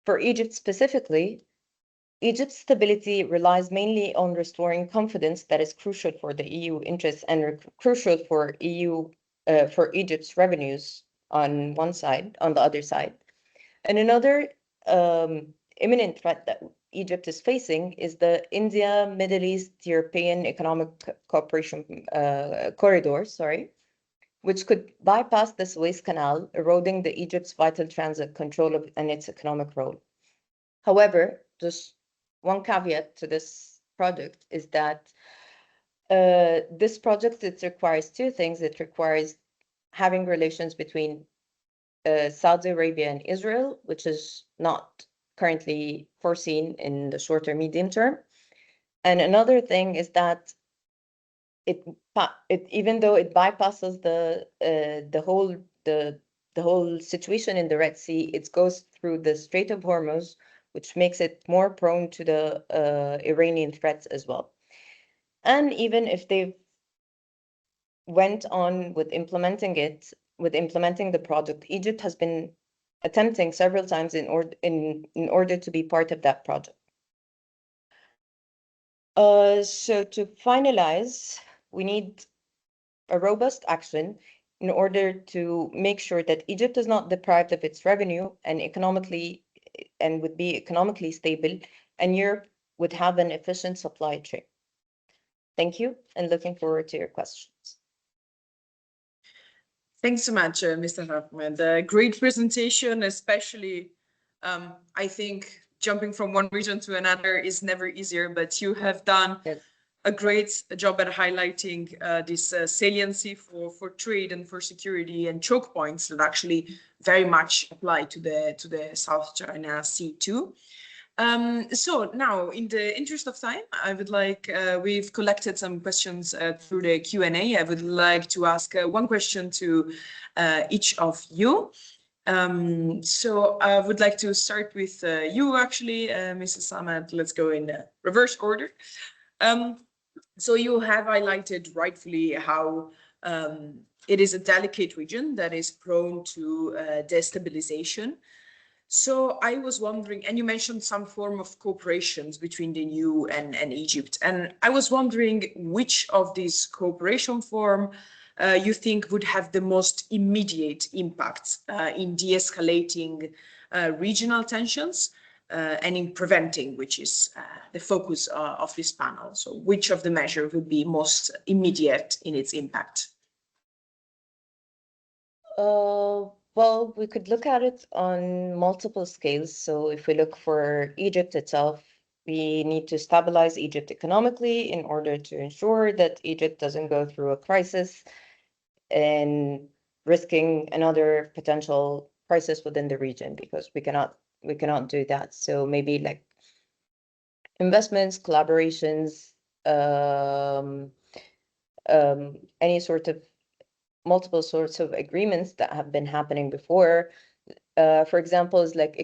For Egypt specifically, Egypt's stability relies mainly on restoring confidence that is crucial for the EU interests and crucial for for Egypt's revenues on one side, on the other side. And another imminent threat that Egypt is facing is the India, Middle East, European Economic Cooperation Corridor, which could bypass the Suez Canal, eroding Egypt's vital transit control and its economic role. However, just one caveat to this project is that this project, it requires two things. It requires having relations between Saudi Arabia and Israel, which is not currently foreseen in the short or medium term. And another thing is that even though it bypasses the the whole situation in the Red Sea, it goes through the Strait of Hormuz, which makes it more prone to the Iranian threats as well. And even if they went on with implementing the project, Egypt has been attempting several times in order to be part of that project. So to finalize, we need a robust action in order to make sure that Egypt is not deprived of its revenue and would be economically stable, and Europe would have an efficient supply chain. Thank you, and looking forward to your questions. Thanks so much, Mr. Ahmed. Great presentation, especially I think jumping from one region to another is never easier, but you have done a great job at highlighting this saliency for trade and for security and choke points that actually very much apply to the South China Sea too. So now, in the interest of time, I would like, we've collected some questions through the Q&A. I would like to ask one question to each of you. So I would like to start with you, actually, Mrs. Ahmed. Let's go in reverse order. So you have highlighted rightfully how it is a delicate region that is prone to destabilization. So I was wondering, and you mentioned some form of cooperations between the EU and Egypt, and I was wondering which of these cooperation form you think would have the most immediate impact in de-escalating regional tensions and in preventing, which is the focus of this panel. So which of the measures would be most immediate in its impact? Well, we could look at it on multiple scales. So if we look for Egypt itself, we need to stabilize Egypt economically in order to ensure that Egypt doesn't go through a crisis and risking another potential crisis within the region, because we cannot do that. So maybe like investments, collaborations, any sort of multiple sorts of agreements that have been happening before. For example, is like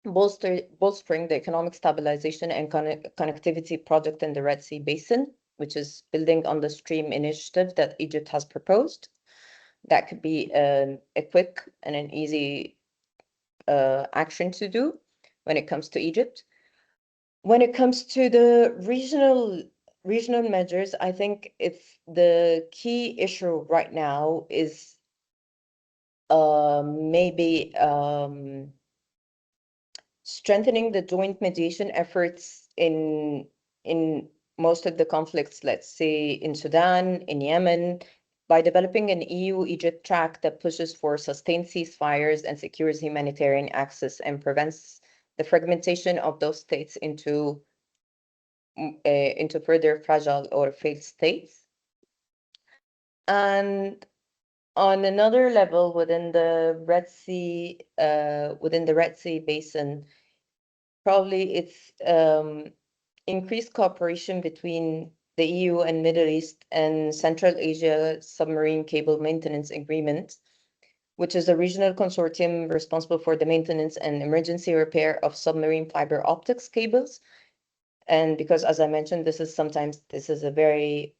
bolstering the economic stabilization and connectivity project in the Red Sea Basin, which is building on the stream initiative that Egypt has proposed. That could be a quick and an easy action to do when it comes to Egypt. When it comes to the regional measures, I think it's the key issue right now is maybe strengthening the joint mediation efforts in most of the conflicts, let's say in Sudan, in Yemen, by developing an EU-Egypt track that pushes for sustained ceasefires and secures humanitarian access and prevents the fragmentation of those states into further fragile or failed states. And on another level, within the Red Sea Basin, probably it's increased cooperation between the EU and Middle East and Central Asia Submarine Cable Maintenance Agreement, which is a regional consortium responsible for the maintenance and emergency repair of submarine fiber optics cables. And because, as I mentioned, this is a very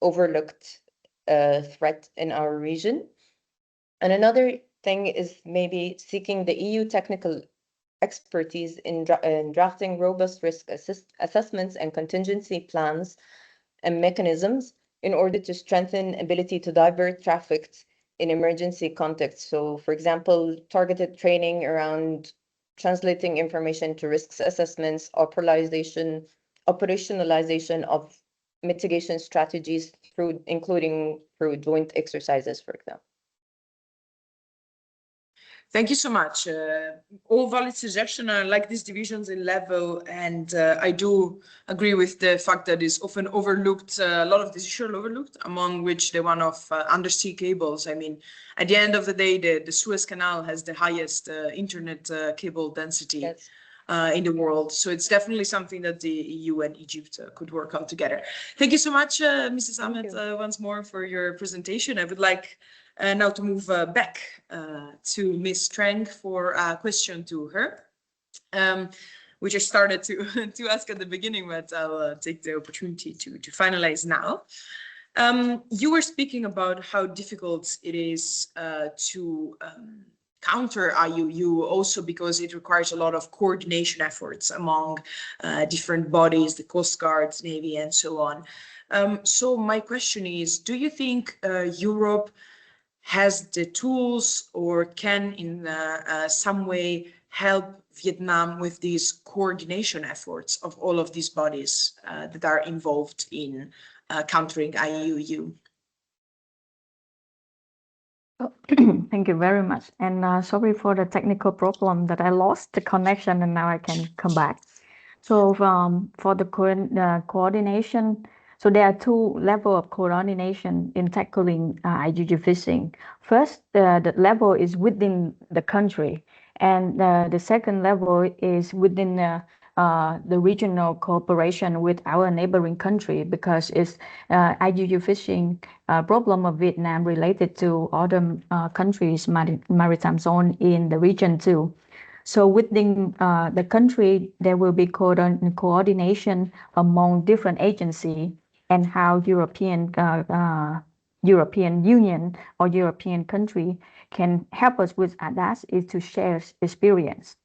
overlooked threat in our region. And another thing is maybe seeking the EU technical expertise in drafting robust risk assessments and contingency plans and mechanisms in order to strengthen ability to divert traffic in emergency contexts. So, for example, targeted training around translating information to risks assessments, operationalization of mitigation strategies including through joint exercises, for example. Thank you so much. All valid suggestions. I like these divisions in level, and I do agree with the fact that it's often overlooked, a lot of decisions overlooked, among which the one of undersea cables. I mean, at the end of the day, the Suez Canal has the highest internet cable density. Yes. In the world. So it's definitely something that the EU and Egypt could work on together. Thank you so much, Mrs. Ahmed, once more for your presentation. I would like Now to move back to Ms. Strang for a question to her, which I started to ask at the beginning, but I'll take the opportunity to finalize now. You were speaking about how difficult it is to counter IUU, also because it requires a lot of coordination efforts among different bodies, the Coast Guard, Navy, and so on. So my question is, do you think Europe has the tools or can in some way help Vietnam with these coordination efforts of all of these bodies that are involved in countering IUU? Thank you very much. And sorry for the technical problem that I lost the connection and now I can come back. So for the coordination, so there are two levels of coordination in tackling IUU fishing. First, the level is within the country, and the second level is within the regional cooperation with our neighboring country, because it's IUU fishing problem of Vietnam related to other countries' maritime zone in the region too. So within the country, there will be coordination among different agencies, and how European Union or European country can help us with that is to share experience.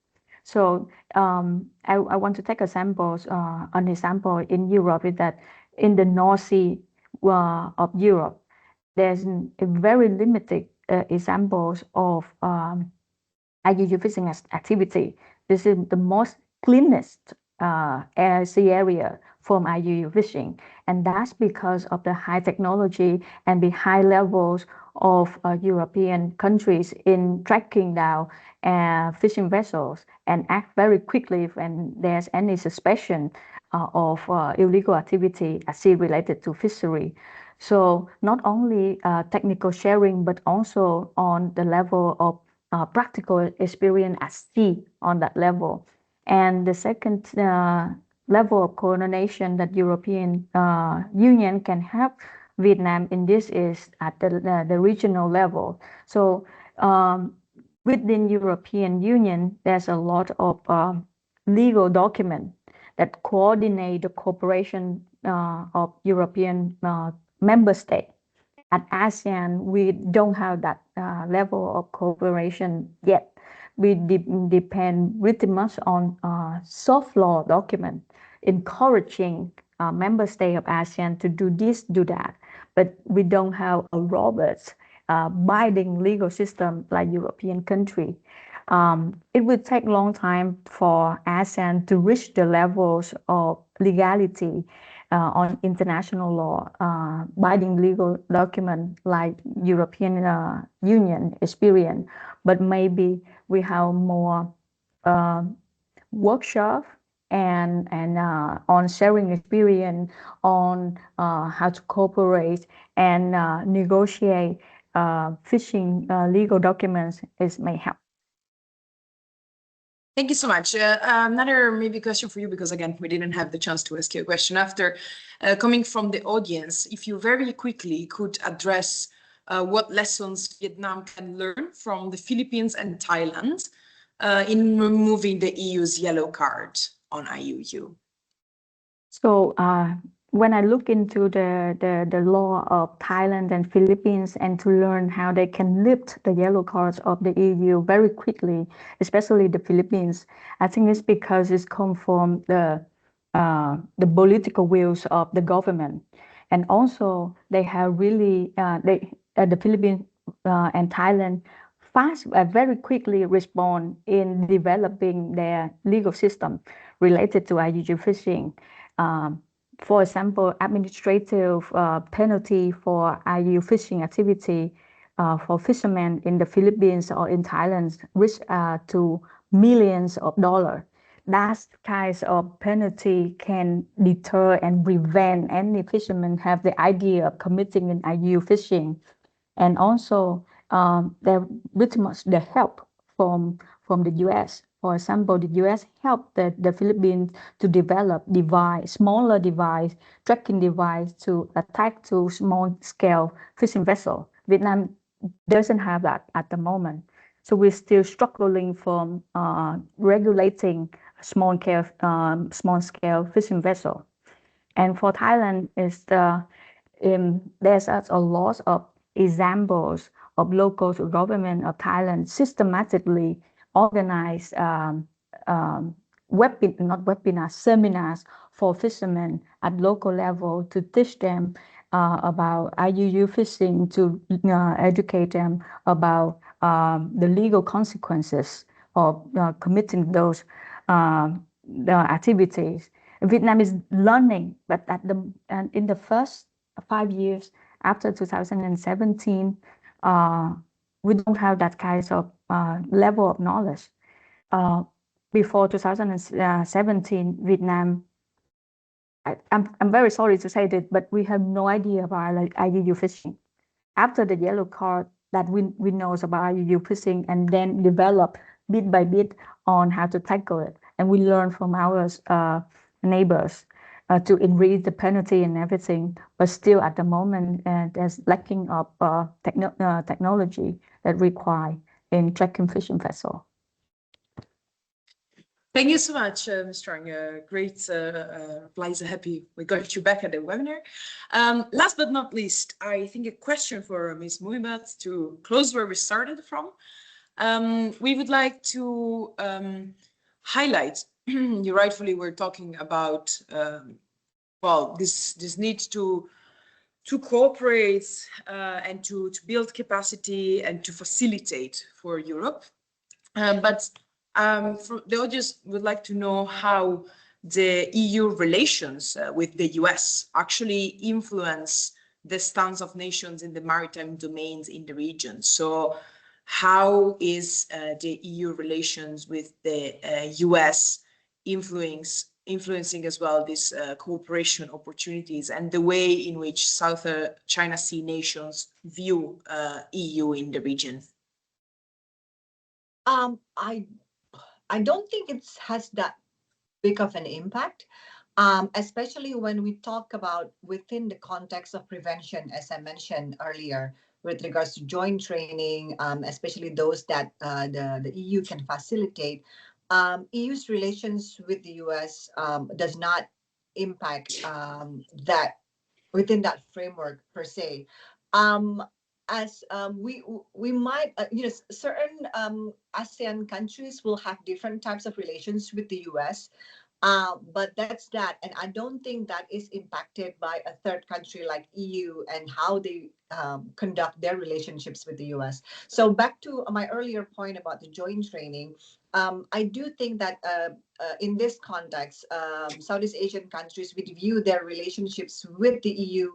So I want to take examples. An example in Europe is that in the North Sea of Europe, there's a very limited examples of IUU fishing activity. This is the most cleanest sea area from IUU fishing, and that's because of the high technology and the high levels of European countries in tracking down fishing vessels and act very quickly when there's any suspicion of illegal activity at sea related to fishery. So not only technical sharing, but also on the level of practical experience at sea on that level. And the second level of coordination that European Union can help Vietnam in this is at the regional level. So within European Union, there's a lot of legal documents that coordinate the cooperation of European member states. At ASEAN, we don't have that level of cooperation yet. We depend pretty much on soft law document, encouraging member states of ASEAN to do this, do that. But we don't have a robust, binding legal system like European country. It would take a long time for ASEAN to reach the levels of legality on international law, binding legal document like European Union experience, but maybe we have more workshop and on sharing experience on how to cooperate and negotiate fishing legal documents may help. Thank you so much. Another maybe question for you, because again, we didn't have the chance to ask you a question after. Coming from the audience, if you very quickly could address what lessons Vietnam can learn from the Philippines and Thailand in removing the EU's yellow card on IUU. So when I look into the law of Thailand and Philippines and to learn how they can lift the yellow cards of the EU very quickly, especially the Philippines, I think it's because it's come from the political wills of the government. And also they have really, the Philippines and Thailand very quickly respond in developing their legal system related to IUU fishing. For example, administrative penalty for IUU fishing activity for fishermen in the Philippines or in Thailand reach to millions of dollars. That kind of penalty can deter and prevent any fishermen have the idea of committing an IUU fishing. And also, there pretty much the help from the U.S. For example, the U.S. helped the Philippines to develop smaller tracking device to attack to small-scale fishing vessel. Vietnam doesn't have that at the moment. So we're still struggling from regulating small scale fishing vessel. And for Thailand, there's a lot of examples of local government of Thailand systematically organize seminars for fishermen at local level to teach them about IUU fishing, to educate them about the legal consequences of committing those the activities. Vietnam is learning, but in the first 5 years after 2017, we don't have that kind of level of knowledge. Before 2017, Vietnam, I'm very sorry to say this, but we have no idea about IUU fishing. After the yellow card, that we know about IUU fishing, and then develop bit by bit on how to tackle it. And we learn from our neighbors to increase the penalty and everything. But still, at the moment, there's lacking of technology that required in tracking fishing vessel. Thank you so much, Ms. Strong. Great replies. Happy we got you back at the webinar. Last but not least, I think a question for Ms. Muibat to close where we started from. We would like to highlight, you rightfully were talking about, well, this need to cooperate and to build capacity and to facilitate for Europe. But the audience would like to know how the EU relations with the US actually influence the stance of nations in the maritime domains in the region. So how is the EU relations with the US influencing as well these cooperation opportunities and the way in which South China Sea nations view EU in the region? I don't think it has that big of an impact, especially when we talk about within the context of prevention, as I mentioned earlier, with regards to joint training, especially those that the EU can facilitate. EU's relations with the US does not impact that within that framework per se. As we might, certain ASEAN countries will have different types of relations with the US, but that's that. And I don't think that is impacted by a third country like EU and how they conduct their relationships with the US. So back to my earlier point about the joint training, I do think that in this context, Southeast Asian countries would view their relationships with the EU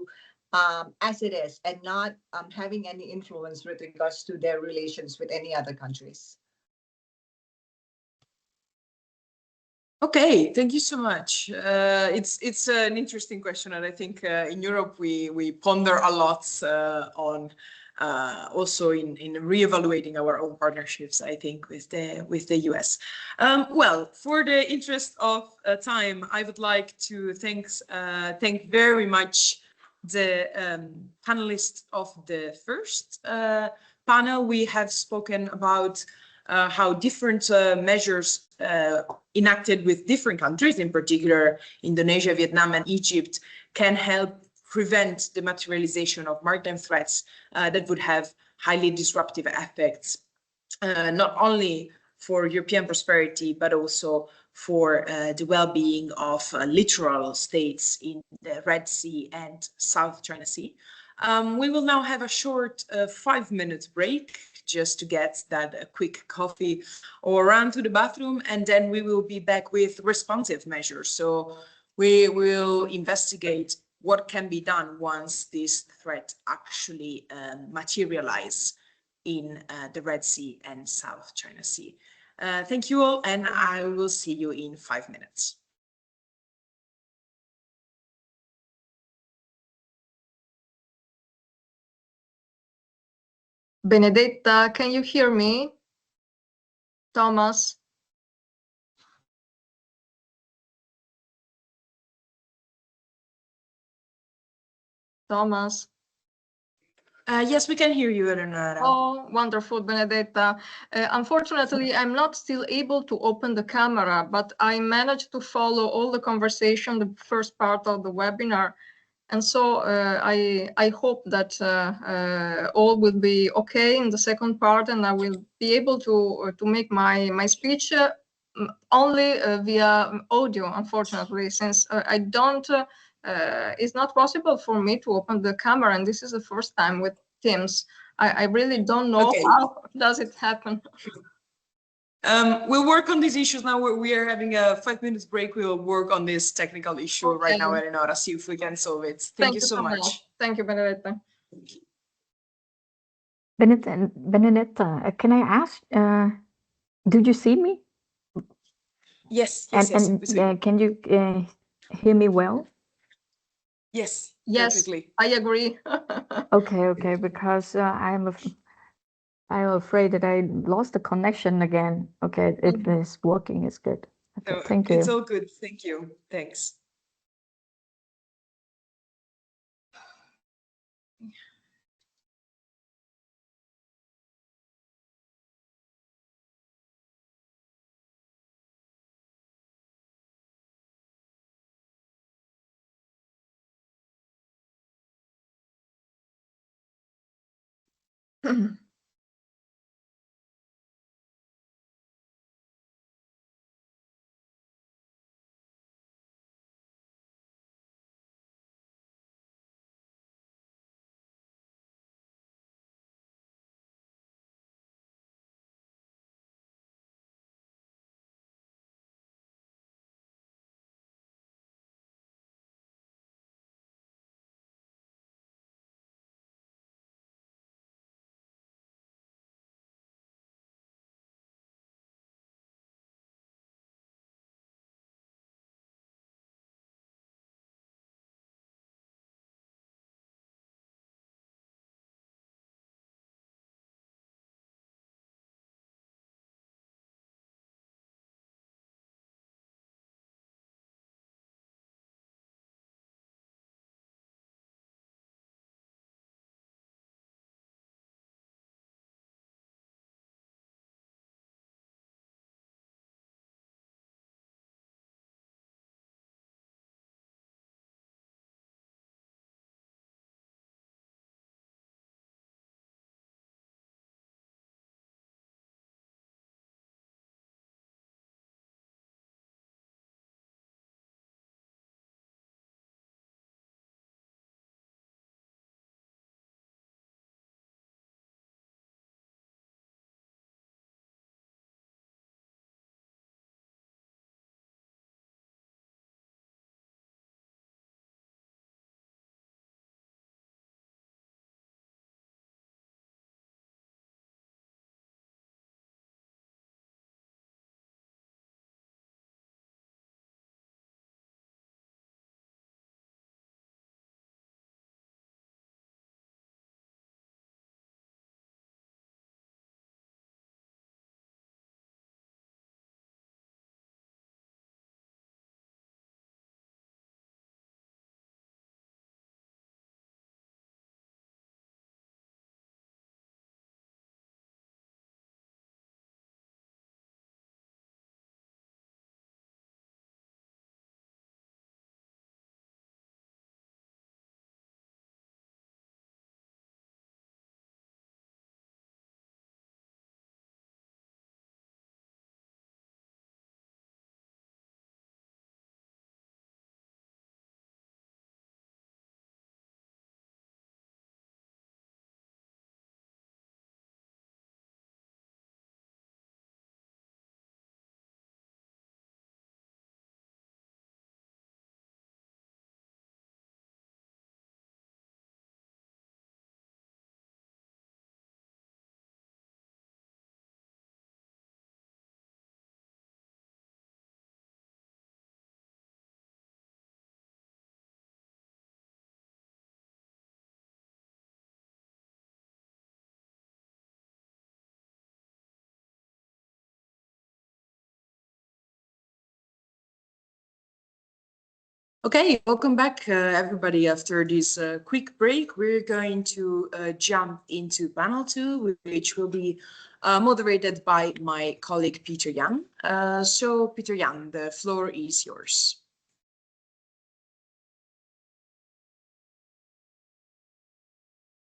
as it is, and not having any influence with regards to their relations with any other countries. Okay, thank you so much. It's an interesting question, and I think in Europe we ponder a lot on also in reevaluating our own partnerships, I think, with the US. Well, for the interest of time, I would like to thank very much the panelists of the first panel. We have spoken about how different measures enacted with different countries, in particular Indonesia, Vietnam, and Egypt, can help prevent the materialization of maritime threats that would have highly disruptive effects, not only for European prosperity, but also for the well-being of littoral states in the Red Sea and South China Sea. We will now have a short 5-minute break just to get that quick coffee or run to the bathroom, and then we will be back with responsive measures. So we will investigate what can be done once this threat actually materialize in the Red Sea and South China Sea. Thank you all, and I will see you in 5 minutes. Benedetta, can you hear me? Thomas? Thomas? Yes, we can hear you, Eleonora. Oh, wonderful, Benedetta. Unfortunately, I'm not still able to open the camera, but I managed to follow all the conversation, the first part of the webinar. And so I hope that all will be okay in the second part, and I will be able to make my speech only via audio, unfortunately, since I don't, it's not possible for me to open the camera, and this is the first time with Teams. I really don't know Okay. how does it happen. We'll work on these issues now. We are having a 5 minutes break. We'll work on this technical issue right now, Okay. Eleonora, see if we can solve it. Thank you so much. Thank you, Benedetta. Benedetta, can I ask, did you see me? Yes, yes, yes. we see. Can you hear me well? Yes, Yes, perfectly. I agree. Okay, because I'm afraid that I lost the connection again. Okay, if it's working, it's good. Okay, No, thank you. It's all good. Thank you. Thanks. Okay, welcome back, everybody. After this quick break, we're going to jump into panel 2, which will be moderated by my colleague Peter Jan. So, Peter Jan, the floor is yours.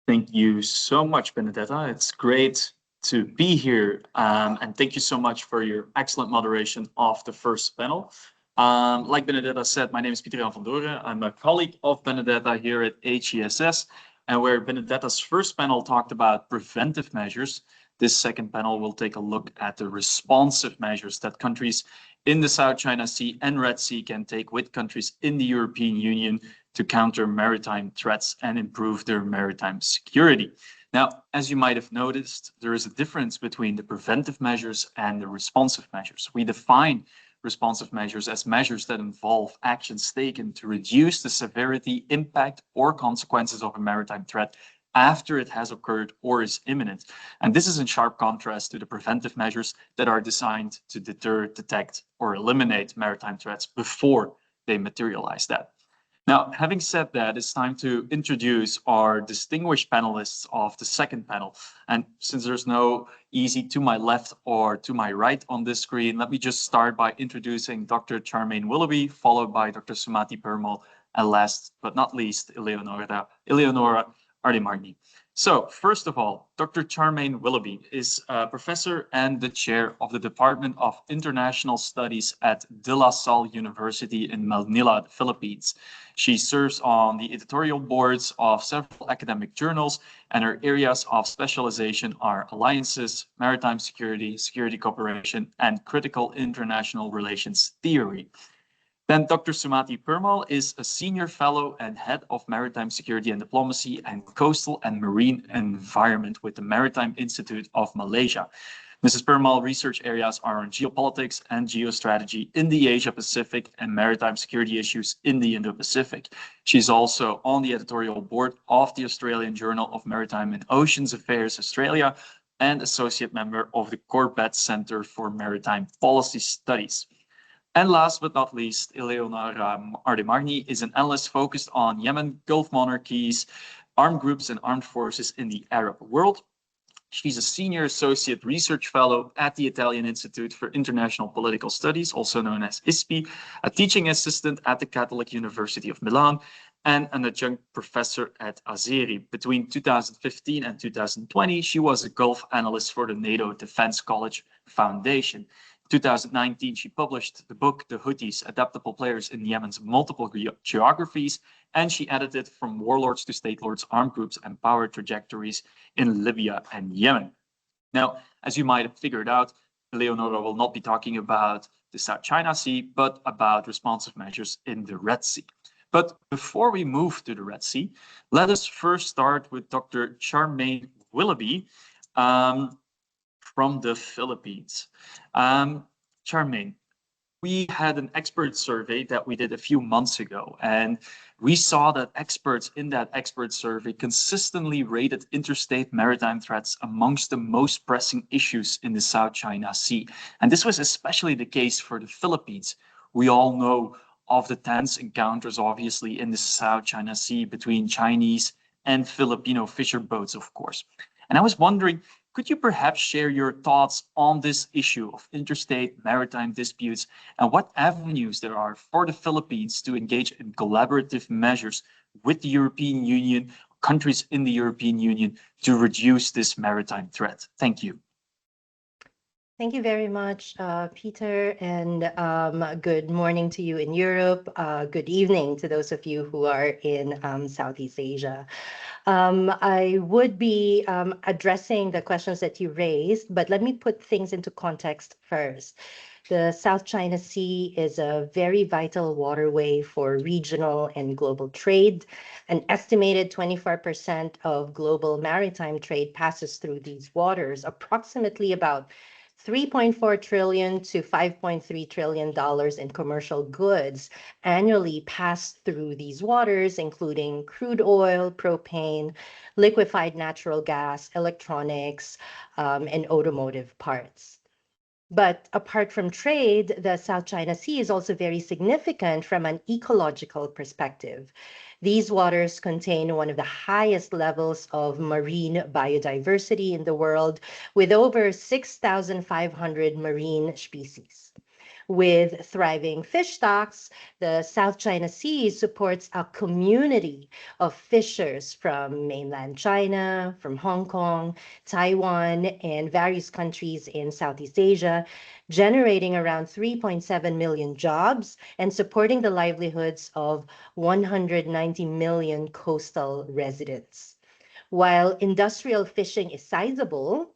Thank you so much, Benedetta. It's great to be here. And thank you so much for your excellent moderation of the first panel. Like Benedetta said, my name is Pieter Jan van Doren. I'm a colleague of Benedetta here at HCSS. And where Benedetta's first panel talked about preventive measures, this second panel will take a look at the responsive measures that countries in the South China Sea and Red Sea can take with countries in the European Union to counter maritime threats and improve their maritime security. Now, as you might have noticed, there is a difference between the preventive measures and the responsive measures. We define responsive measures as measures that involve actions taken to reduce the severity, impact, or consequences of a maritime threat after it has occurred or is imminent. And this is in sharp contrast to the preventive measures that are designed to deter, detect, or eliminate maritime threats before they materialize that. Now, having said that, it's time to introduce our distinguished panelists of the second panel. And since there's no easy to my left or to my right on this screen, let me just start by introducing Dr. Charmaine Willoughby, followed by Dr. Sumati Permal, and last but not least, Eleonora Ardimarni. So first of all, Dr. Charmaine Willoughby is a professor and the chair of the Department of International Studies at De La Salle University in Manila, Philippines. She serves on the editorial boards of several academic journals, and her areas of specialization are alliances, maritime security, security cooperation, and critical international relations theory. Then Dr. Sumati Permal is a senior fellow and head of maritime security and diplomacy and coastal and marine environment with the Maritime Institute of Malaysia. Mrs. Permal research areas are on geopolitics and geostrategy in the Asia-Pacific and maritime security issues in the Indo-Pacific. She's also on the editorial board of the Australian Journal of Maritime and Oceans Affairs Australia and associate member of the Corbett Center for Maritime Policy Studies. And last but not least, Eleonora Ardimarni is an analyst focused on Yemen, Gulf monarchies, armed groups, and armed forces in the Arab world. She's a senior associate research fellow at the Italian Institute for International Political Studies, also known as ISPI, a teaching assistant at the Catholic University of Milan, and an adjunct professor at Azeri. Between 2015 and 2020, she was a Gulf analyst for the NATO Defense College Foundation. 2019, she published the book, The Houthis, Adaptable Players in Yemen's Multiple Geographies, and she edited From Warlords to State Lords, Armed Groups and Power Trajectories in Libya and Yemen. Now, as you might have figured out, Eleonora will not be talking about the South China Sea, but about responsive measures in the Red Sea. But before we move to the Red Sea, let us first start with Dr. Charmaine Willoughby, from the Philippines. Charmaine, we had an expert survey that we did a few months ago, and we saw that experts in that expert survey consistently rated interstate maritime threats amongst the most pressing issues in the South China Sea. And this was especially the case for the Philippines. We all know of the tense encounters, obviously, in the South China Sea between Chinese and Filipino fisher boats, of course. And I was wondering, could you perhaps share your thoughts on this issue of interstate maritime disputes and what avenues there are for the Philippines to engage in collaborative measures with the European Union, countries in the European Union, to reduce this maritime threat? Thank you. Thank you very much, Peter, and good morning to you in Europe. Good evening to those of you who are in Southeast Asia. I would be addressing the questions that you raised, but let me put things into context first. The South China Sea is a very vital waterway for regional and global trade. An estimated 24% of global maritime trade passes through these waters, approximately about $3.4 trillion to $5.3 trillion in commercial goods annually pass through these waters, including crude oil, propane, liquefied natural gas, electronics, and automotive parts. But apart from trade, the South China Sea is also very significant from an ecological perspective. These waters contain one of the highest levels of marine biodiversity in the world, with over 6,500 marine species. With thriving fish stocks, the South China Sea supports a community of fishers from mainland China, from Hong Kong, Taiwan, and various countries in Southeast Asia, generating around 3.7 million jobs and supporting the livelihoods of 190 million coastal residents. While industrial fishing is sizable,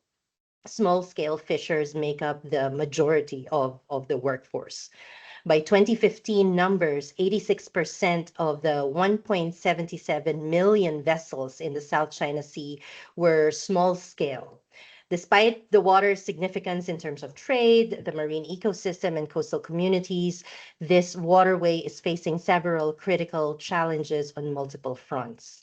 small-scale fishers make up the majority of the workforce. By 2015 numbers, 86% of the 1.77 million vessels in the South China Sea were small-scale. Despite the water's significance in terms of trade, the marine ecosystem, and coastal communities, this waterway is facing several critical challenges on multiple fronts.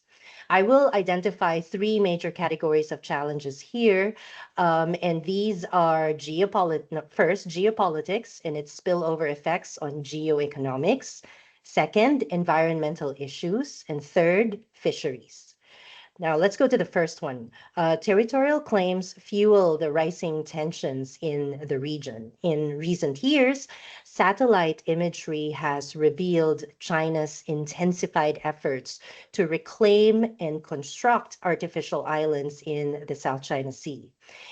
I will identify three major categories of challenges here, and these are first, geopolitics and its spillover effects on geoeconomics. Second, environmental issues. And third, fisheries. Now, let's go to the first one. Territorial claims fuel the rising tensions in the region. In recent years, satellite imagery has revealed China's intensified efforts to reclaim and construct artificial islands in the South China Sea.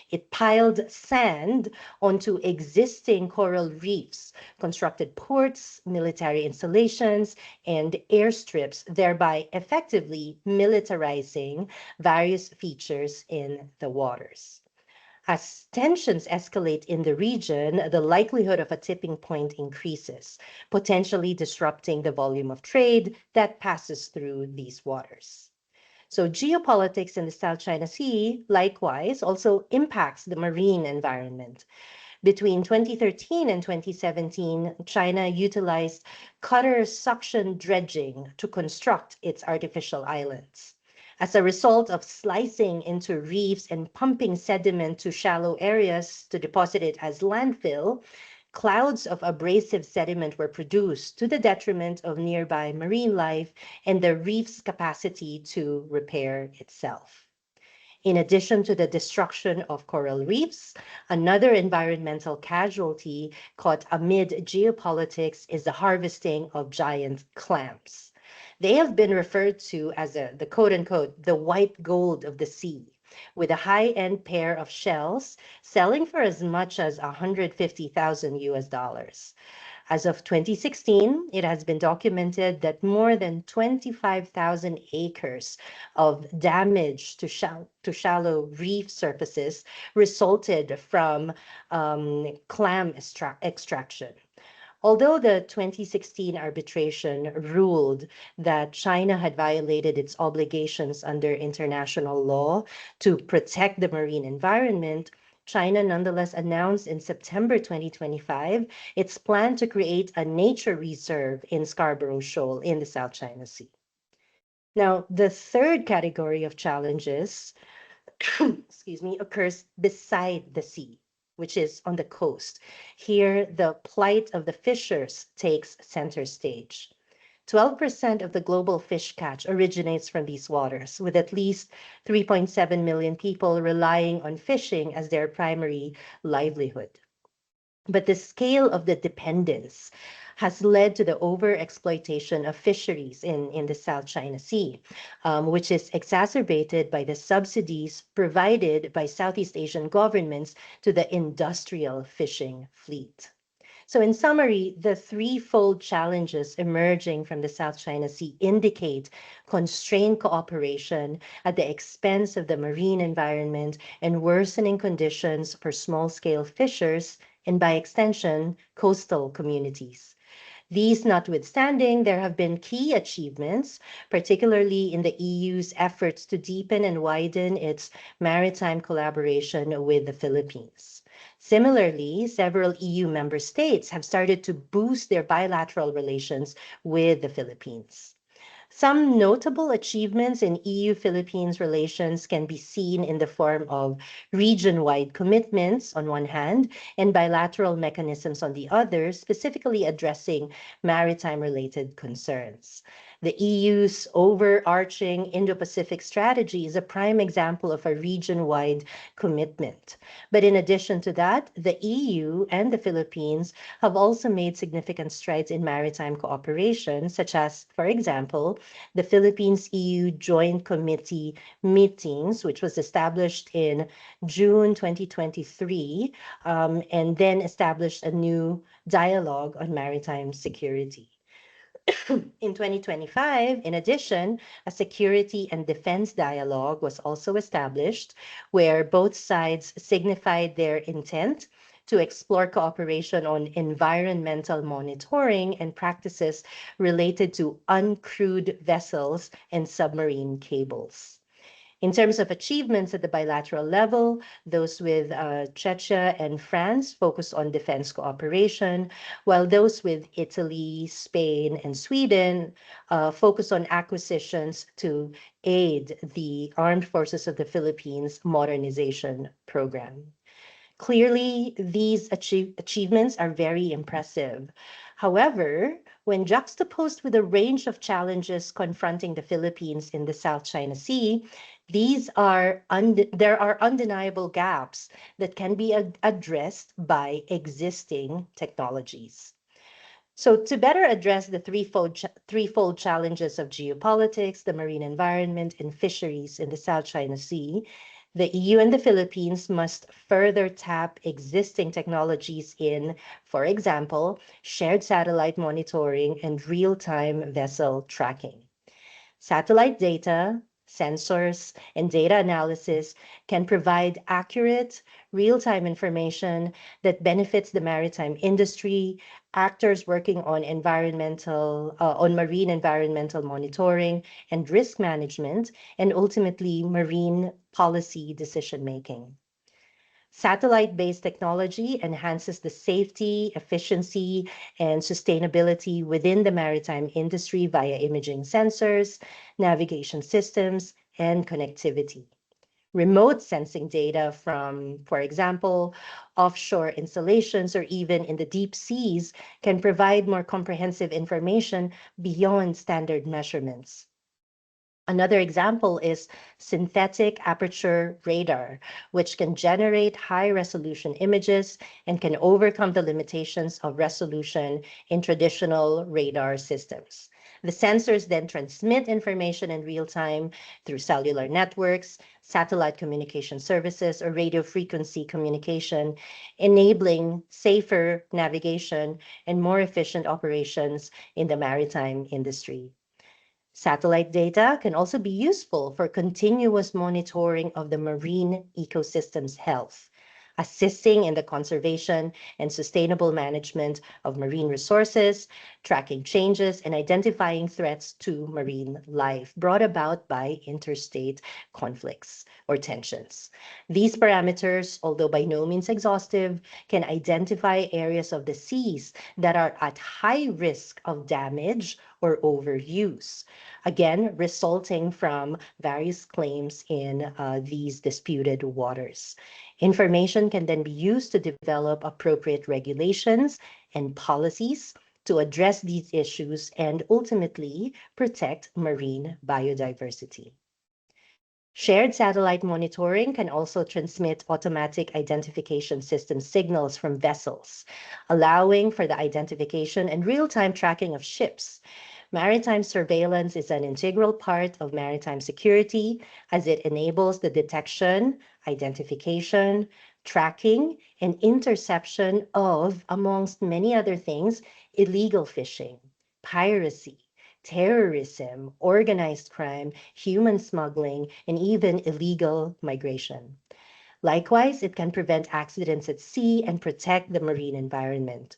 It piled sand onto existing coral reefs, constructed ports, military installations, and airstrips, thereby effectively militarizing various features in the waters. As tensions escalate in the region, the likelihood of a tipping point increases, potentially disrupting the volume of trade that passes through these waters. So geopolitics in the South China Sea, likewise, also impacts the marine environment. Between 2013 and 2017, China utilized cutter suction dredging to construct its artificial islands. As a result of slicing into reefs and pumping sediment to shallow areas to deposit it as landfill, clouds of abrasive sediment were produced to the detriment of nearby marine life and the reef's capacity to repair itself. In addition to the destruction of coral reefs, another environmental casualty caught amid geopolitics is the harvesting of giant clams. They have been referred to as the quote-unquote, the white gold of the sea, with a high-end pair of shells selling for as much as 150,000 US dollars. As of 2016, it has been documented that more than 25,000 acres of damage to shallow reef surfaces resulted from clam extraction. Although the 2016 arbitration ruled that China had violated its obligations under international law to protect the marine environment, China nonetheless announced in September 2025 its plan to create a nature reserve in Scarborough Shoal in the South China Sea. Now, the third category of challenges occurs beside the sea, which is on the coast. Here, the plight of the fishers takes center stage. 12% of the global fish catch originates from these waters, with at least 3.7 million people relying on fishing as their primary livelihood. But the scale of the dependence has led to the overexploitation of fisheries in the South China Sea, which is exacerbated by the subsidies provided by Southeast Asian governments to the industrial fishing fleet. So in summary, the threefold challenges emerging from the South China Sea indicate constrained cooperation at the expense of the marine environment and worsening conditions for small-scale fishers and, by extension, coastal communities. These notwithstanding, there have been key achievements, particularly in the EU's efforts to deepen and widen its maritime collaboration with the Philippines. Similarly, several EU member states have started to boost their bilateral relations with the Philippines. Some notable achievements in EU-Philippines relations can be seen in the form of region-wide commitments on one hand and bilateral mechanisms on the other, specifically addressing maritime-related concerns. The EU's overarching Indo-Pacific strategy is a prime example of a region-wide commitment. But in addition to that, the EU and the Philippines have also made significant strides in maritime cooperation, such as, for example, the Philippines-EU Joint Committee meetings, which was established in June 2023, and then established a new dialogue on maritime security. In 2025, in addition, a security and defense dialogue was also established, where both sides signified their intent to explore cooperation on environmental monitoring and practices related to uncrewed vessels and submarine cables. In terms of achievements at the bilateral level, those with Czechia and France focused on defense cooperation, while those with Italy, Spain, and Sweden focused on acquisitions to aid the Armed Forces of the Philippines modernization program. Clearly, these achievements are very impressive. However, when juxtaposed with a range of challenges confronting the Philippines in the South China Sea, there are undeniable gaps that can be addressed by existing technologies. So to better address the threefold challenges of geopolitics, the marine environment, and fisheries in the South China Sea, the EU and the Philippines must further tap existing technologies in, for example, shared satellite monitoring and real-time vessel tracking. Satellite data, sensors, and data analysis can provide accurate, real-time information that benefits the maritime industry, actors working on marine environmental monitoring and risk management, and ultimately marine policy decision-making. Satellite-based technology enhances the safety, efficiency, and sustainability within the maritime industry via imaging sensors, navigation systems, and connectivity. Remote sensing data from, for example, offshore installations or even in the deep seas can provide more comprehensive information beyond standard measurements. Another example is synthetic aperture radar, which can generate high-resolution images and can overcome the limitations of resolution in traditional radar systems. The sensors then transmit information in real time through cellular networks, satellite communication services, or radio frequency communication, enabling safer navigation and more efficient operations in the maritime industry. Satellite data can also be useful for continuous monitoring of the marine ecosystem's health, assisting in the conservation and sustainable management of marine resources, tracking changes, and identifying threats to marine life brought about by interstate conflicts or tensions. These parameters, although by no means exhaustive, can identify areas of the seas that are at high risk of damage or overuse, again, resulting from various claims in these disputed waters. Information can then be used to develop appropriate regulations and policies to address these issues and ultimately protect marine biodiversity. Shared satellite monitoring can also transmit automatic identification system signals from vessels, allowing for the identification and real-time tracking of ships. Maritime surveillance is an integral part of maritime security as it enables the detection, identification, tracking, and interception of, amongst many other things, illegal fishing, piracy, terrorism, organized crime, human smuggling, and even illegal migration. Likewise, it can prevent accidents at sea and protect the marine environment.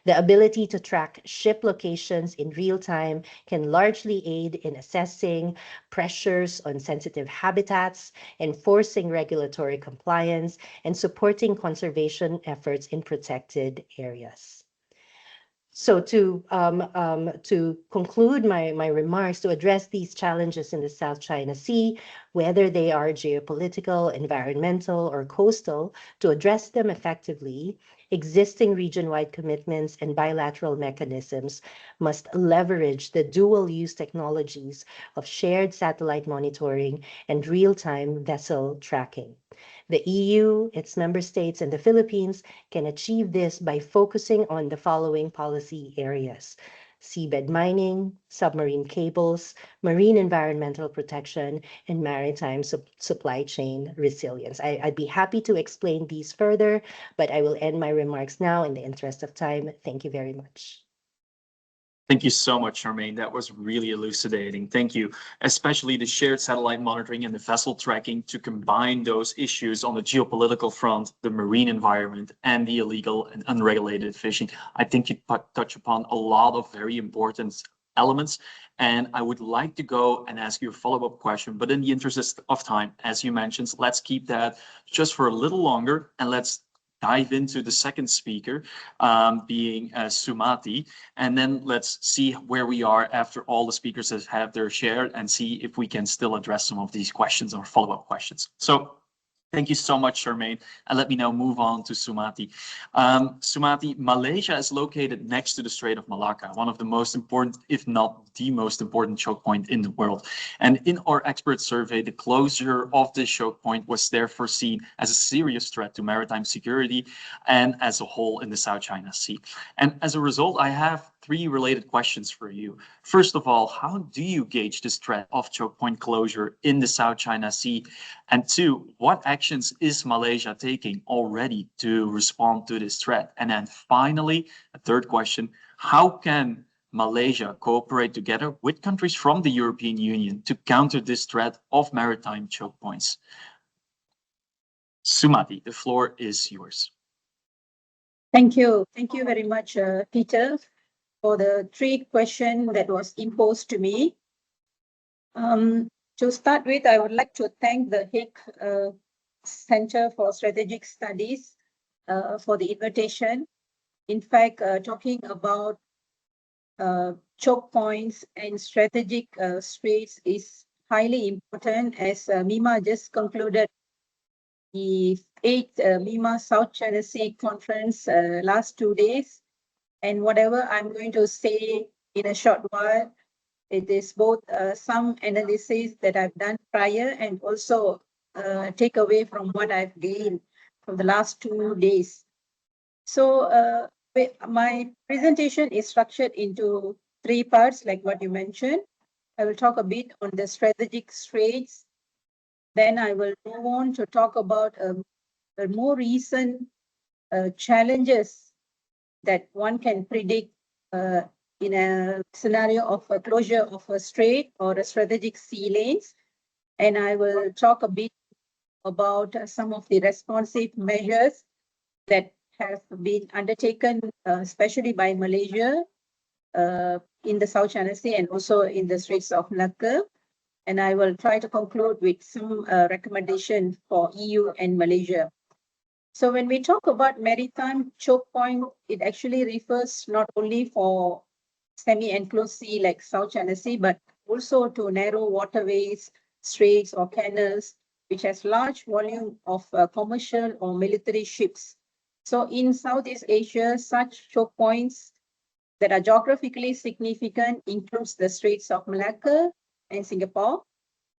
The ability to track ship locations in real time can largely aid in assessing pressures on sensitive habitats, enforcing regulatory compliance, and supporting conservation efforts in protected areas. So to conclude my remarks, to address these challenges in the South China Sea, whether they are geopolitical, environmental, or coastal, to address them effectively, existing region-wide commitments and bilateral mechanisms must leverage the dual-use technologies of shared satellite monitoring and real-time vessel tracking. The EU, its member states, and the Philippines can achieve this by focusing on the following policy areas: seabed mining, submarine cables, marine environmental protection, and maritime supply chain resilience. I'd be happy to explain these further, but I will end my remarks now in the interest of time. Thank you very much. Thank you so much, Charmaine. That was really elucidating. Thank you. Especially the shared satellite monitoring and the vessel tracking to combine those issues on the geopolitical front, the marine environment, and the illegal and unregulated fishing. I think you touch upon a lot of very important elements. And I would like to go and ask you a follow-up question, but in the interest of time, as you mentioned, let's keep that just for a little longer and let's dive into the second speaker, being Sumati, and then let's see where we are after all the speakers have their share and see if we can still address some of these questions or follow-up questions. So thank you so much, Charmaine. And let me now move on to Sumati. Sumati, Malaysia is located next to the Strait of Malacca, one of the most important, if not the most important choke point in the world. And in our expert survey, the closure of this choke point was therefore seen as a serious threat to maritime security and as a whole in the South China Sea. And as a result, I have three related questions for you. First of all, how do you gauge this threat of choke point closure in the South China Sea? And two, what actions is Malaysia taking already to respond to this threat? And then finally, a third question, how can Malaysia cooperate together with countries from the European Union to counter this threat of maritime choke points? Sumati, the floor is yours. Thank you. Thank you very much, Peter, for the three questions that was imposed to me. To start with, I would like to thank the Hague Center for Strategic Studies for the invitation. In fact, talking about choke points and strategic straits is highly important, as MIMA just concluded the 8th MIMA South China Sea Conference last 2 days. And whatever I'm going to say in a short while, it is both some analysis that I've done prior and also take away from what I've gained from the last 2 days. So my presentation is structured into 3 parts, like what you mentioned. I will talk a bit on the strategic straits. Then I will move on to talk about the more recent challenges that one can predict in a scenario of a closure of a strait or a strategic sea lanes. And I will talk a bit about some of the responsive measures that have been undertaken, especially by Malaysia in the South China Sea and also in the Straits of Malacca. And I will try to conclude with some recommendations for EU and Malaysia. So when we talk about maritime choke point, it actually refers not only for semi-enclosed sea like South China Sea, but also to narrow waterways, straits or canals, which has large volume of commercial or military ships. So in Southeast Asia, such choke points that are geographically significant includes the Straits of Malacca and Singapore,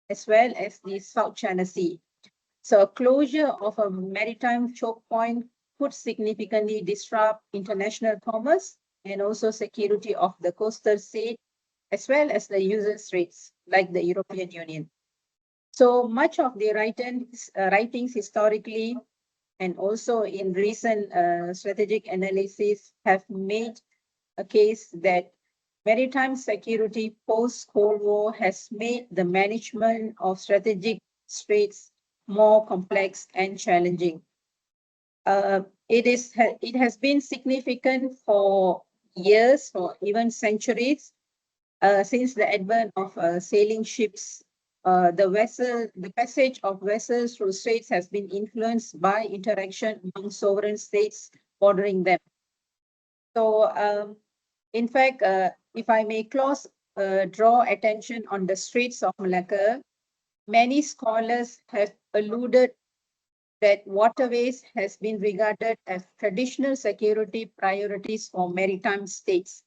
as well as the South China Sea. So a closure of a maritime choke point could significantly disrupt international commerce and also security of the coastal state, as well as the user straits like the European Union. So much of the writings historically and also in recent strategic analysis have made a case that maritime security post-Cold War has made the management of strategic straits more complex and challenging. It has been significant for years or even centuries since the advent of sailing ships. The passage of vessels through straits has been influenced by interaction among sovereign states bordering them. So In fact, if I may draw attention on the Straits of Malacca, many scholars have alluded that waterways has been regarded as traditional security priorities for maritime states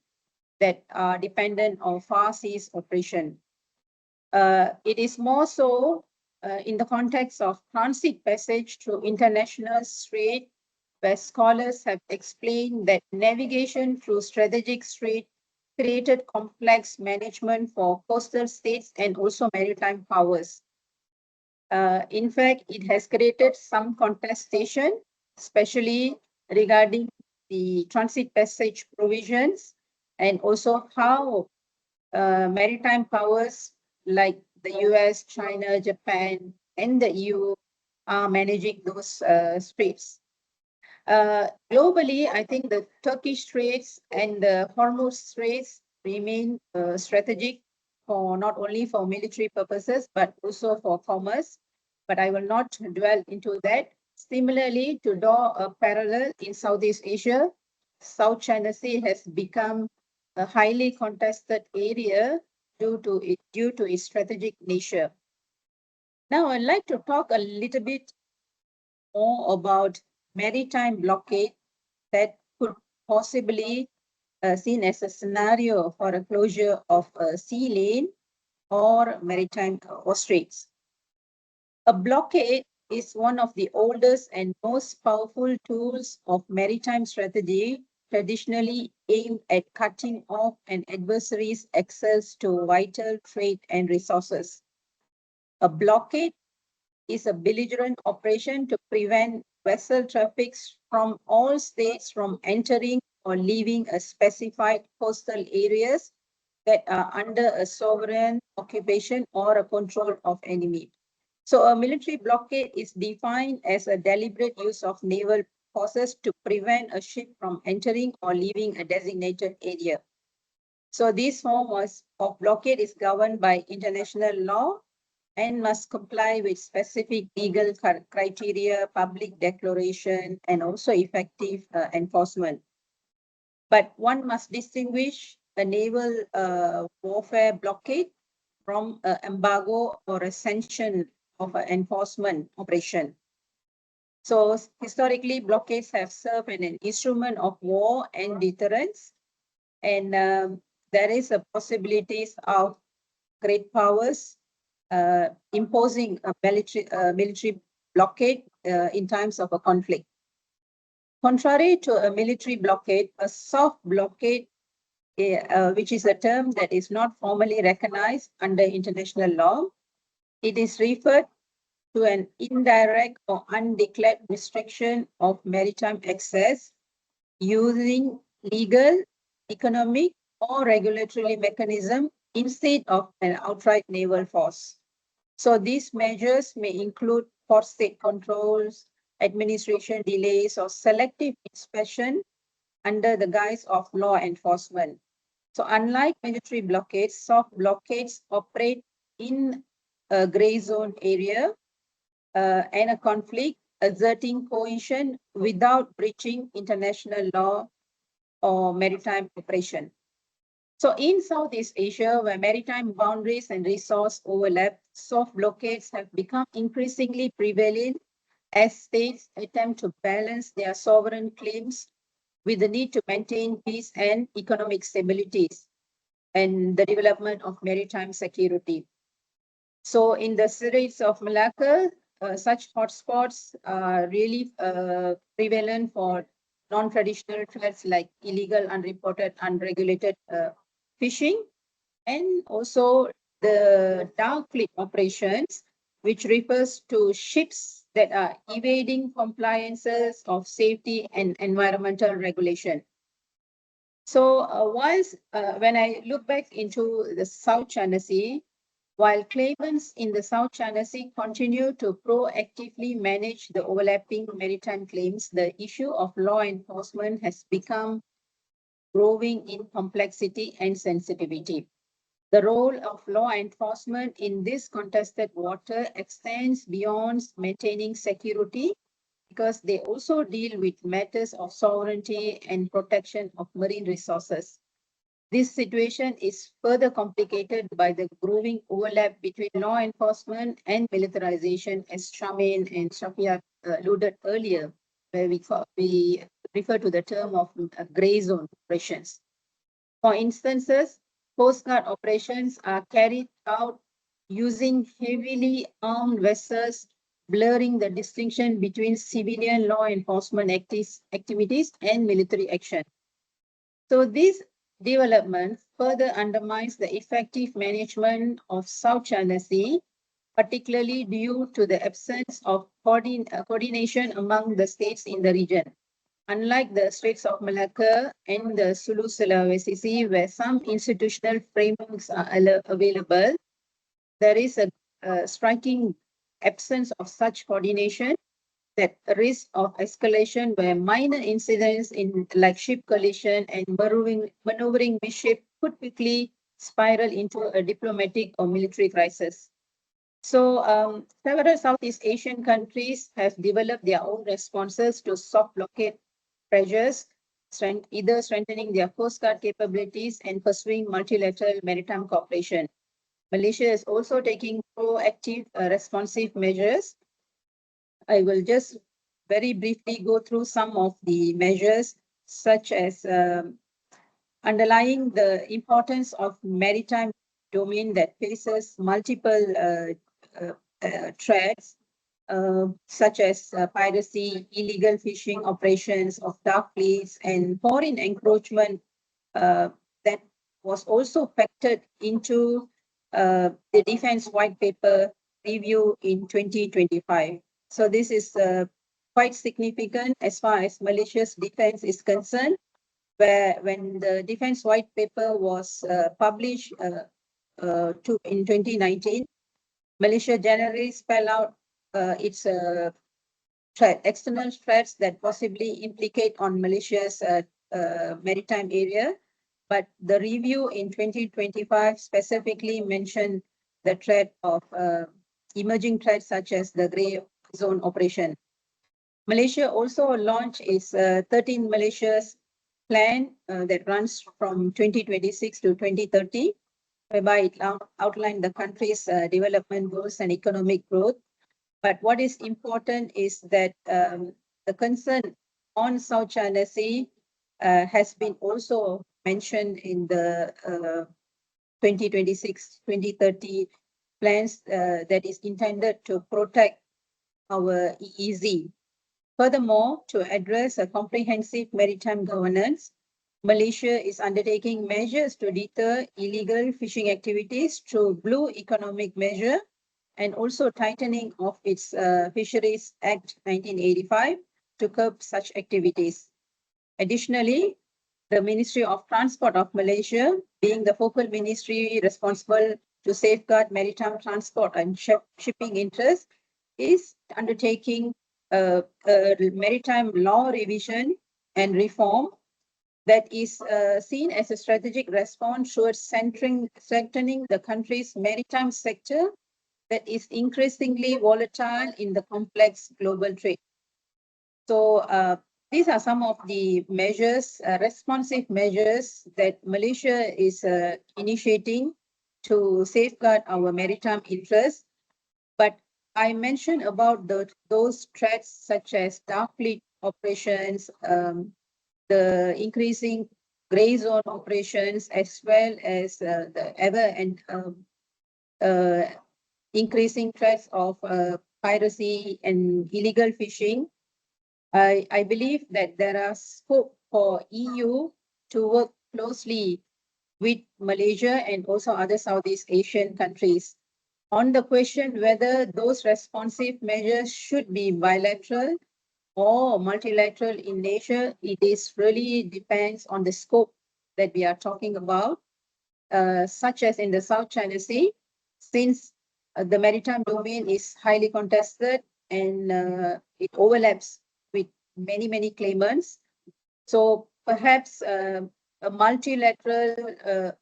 that are dependent on far seas operation. It is more so in the context of transit passage through international strait, where scholars have explained that navigation through strategic strait created complex management for coastal states and also maritime powers. In fact, it has created some contestation, especially regarding the transit passage provisions and also how maritime powers like the US, China, Japan, and the EU are managing those straits. Globally, I think the Turkish straits and the Hormuz straits remain strategic for not only for military purposes, but also for commerce. But I will not dwell into that. Similarly, to draw a parallel in Southeast Asia, South China Sea has become a highly contested area due to its strategic nature. Now, I'd like to talk a little bit more about maritime blockade that could possibly seen as a scenario for a closure of a sea lane or maritime or straits. A blockade is one of the oldest and most powerful tools of maritime strategy, traditionally aimed at cutting off an adversary's access to vital trade and resources. A blockade is a belligerent operation to prevent vessel traffic from all states from entering or leaving a specified coastal areas that are under a sovereign occupation or a control of enemy. So a military blockade is defined as a deliberate use of naval forces to prevent a ship from entering or leaving a designated area. So this form of blockade is governed by international law and must comply with specific legal criteria, public declaration, and also effective enforcement. But one must distinguish a naval warfare blockade from an embargo or a sanction of an enforcement operation. So historically, blockades have served as an instrument of war and deterrence. And there is a possibilities of great powers imposing a military blockade in times of a conflict. Contrary to a military blockade, a soft blockade, which is a term that is not formally recognized under international law, it is referred to an indirect or undeclared restriction of maritime access using legal, economic, or regulatory mechanism instead of an outright naval force. So these measures may include port state controls, administration delays, or selective inspection under the guise of law enforcement. So unlike military blockades, soft blockades operate in a gray zone area and a conflict, exerting coercion without breaching international law or maritime operation. So in Southeast Asia, where maritime boundaries and resource overlap, soft blockades have become increasingly prevalent as states attempt to balance their sovereign claims with the need to maintain peace and economic stabilities and the development of maritime security. So in the Straits of Malacca, such hotspots are really prevalent for non-traditional threats like illegal, unreported, unregulated fishing, and also the dark fleet operations, which refers to ships that are evading compliances of safety and environmental regulation. So when I look back into the South China Sea, while claimants in the South China Sea continue to proactively manage the overlapping maritime claims, the issue of law enforcement has become growing in complexity and sensitivity. The role of law enforcement in this contested water extends beyond maintaining security because they also deal with matters of sovereignty and protection of marine resources. This situation is further complicated by the growing overlap between law enforcement and militarization, as Charmaine and Shafia alluded earlier, where we refer to the term of gray zone operations. For instances, Coast Guard operations are carried out using heavily armed vessels, blurring the distinction between civilian law enforcement activities and military action. So this development further undermines the effective management of South China Sea, particularly due to the absence of coordination among the states in the region. Unlike the Straits of Malacca and the Sulu Sulawesi Sea, where some institutional frameworks are available, there is a striking absence of such coordination, that risk of escalation where minor incidents like ship collision and maneuvering misship could quickly spiral into a diplomatic or military crisis. So several Southeast Asian countries have developed their own responses to soft blockade pressures, either strengthening their Coast Guard capabilities and pursuing multilateral maritime cooperation. Malaysia is also taking proactive responsive measures. I will just very briefly go through some of the measures, such as underlying the importance of maritime domain that faces multiple threats, such as piracy, illegal fishing operations of dark fleets, and foreign encroachment that was also factored into the Defense White Paper review in 2025. So this is quite significant as far as Malaysia's defense is concerned, where when the Defense White Paper was published in 2019, Malaysia generally spelled out its external threats that possibly implicate on Malaysia's maritime area. But the review in 2025 specifically mentioned the threat of emerging threats such as the grey zone operation. Malaysia also launched its 13 Malaysia's plan that runs from 2026 to 2030, whereby it outlined the country's development goals and economic growth. But what is important is that the concern on South China Sea has been also mentioned in the 2026-2030 plans that is intended to protect our EEZ. Furthermore, to address a comprehensive maritime governance, Malaysia is undertaking measures to deter illegal fishing activities through Blue Economic Measure and also tightening of its Fisheries Act 1985 to curb such activities. Additionally, the Ministry of Transport of Malaysia, being the focal ministry responsible to safeguard maritime transport and shipping interests, is undertaking a maritime law revision and reform that is seen as a strategic response towards strengthening the country's maritime sector that is increasingly volatile in the complex global trade. So these are some of the measures, responsive measures that Malaysia is initiating to safeguard our maritime interests. But I mentioned about those threats such as dark fleet operations, the increasing grey zone operations, as well as the ever and increasing threats of piracy and illegal fishing. I believe that there are scope for EU to work closely with Malaysia and also other Southeast Asian countries on the question whether those responsive measures should be bilateral or multilateral in nature. It is really depends on the scope that we are talking about, such as in the South China Sea, since the maritime domain is highly contested and it overlaps with many claimants. So perhaps a multilateral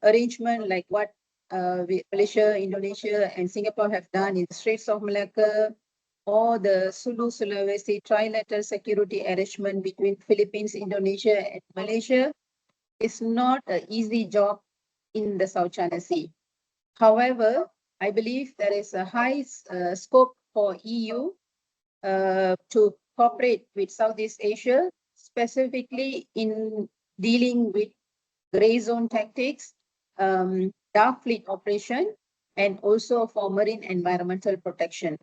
arrangement like what Malaysia, Indonesia, and Singapore have done in the Straits of Malacca, or the Sulu Sulawesi trilateral security arrangement between Philippines, Indonesia, and Malaysia is not an easy job in the South China Sea. However, I believe there is a high scope for EU to cooperate with Southeast Asia, specifically in dealing with gray zone tactics, dark fleet operation, and also for marine environmental protection.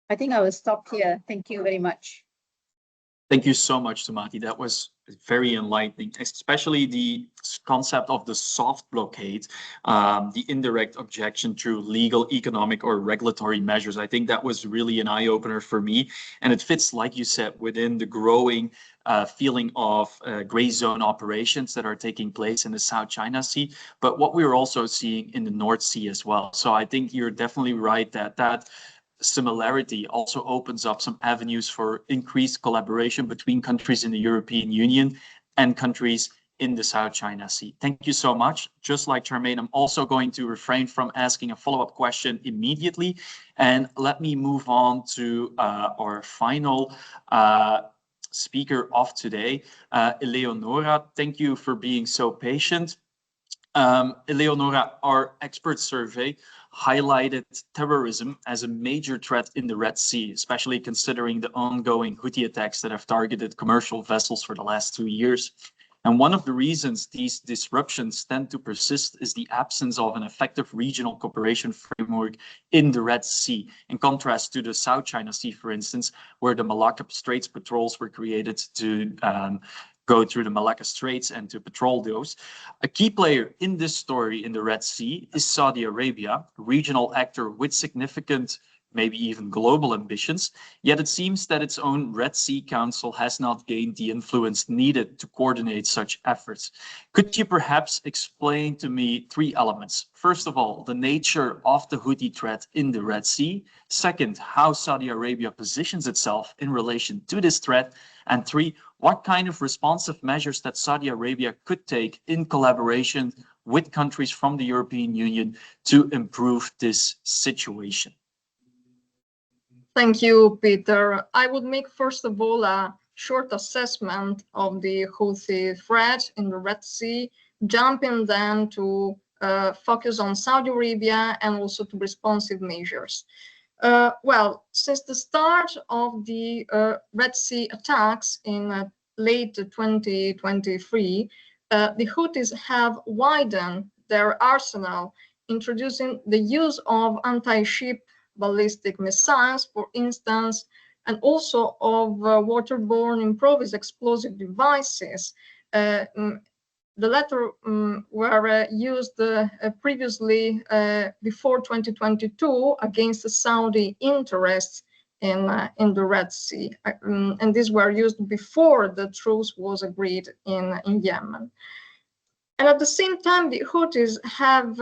I think I will stop here. Thank you very much. Thank you so much, Sumati. That was very enlightening, especially the concept of the soft blockade, the indirect objection through legal, economic, or regulatory measures. I think that was really an eye-opener for me. And it fits, like you said, within the growing feeling of gray zone operations that are taking place in the South China Sea, but what we're also seeing in the North Sea as well. So I think you're definitely right that similarity also opens up some avenues for increased collaboration between countries in the European Union and countries in the South China Sea. Thank you so much. Just like Charmaine, I'm also going to refrain from asking a follow-up question immediately. And let me move on to our final speaker of today, Eleonora. Thank you for being so patient. Eleonora, our expert survey highlighted terrorism as a major threat in the Red Sea, especially considering the ongoing Houthi attacks that have targeted commercial vessels for the last 2 years. And one of the reasons these disruptions tend to persist is the absence of an effective regional cooperation framework in the Red Sea, in contrast to the South China Sea, for instance, where the Malacca Straits patrols were created to go through the Malacca Straits and to patrol those. A key player in this story in the Red Sea is Saudi Arabia, a regional actor with significant, maybe even global ambitions, yet it seems that its own Red Sea Council has not gained the influence needed to coordinate such efforts. Could you perhaps explain to me 3 elements? First of all, the nature of the Houthi threat in the Red Sea. Second, how Saudi Arabia positions itself in relation to this threat. And 3, what kind of responsive measures that Saudi Arabia could take in collaboration with countries from the European Union to improve this situation? Thank you, Peter. I would make, first of all, a short assessment of the Houthi threat in the Red Sea, jumping then to focus on Saudi Arabia and also to responsive measures. Well, since the start of the Red Sea attacks in late 2023, the Houthis have widened their arsenal, introducing the use of anti-ship ballistic missiles, for instance, and also of waterborne improvised explosive devices. The latter were used previously before 2022 against the Saudi interests in the Red Sea. And these were used before the truce was agreed in Yemen. And at the same time, the Houthis have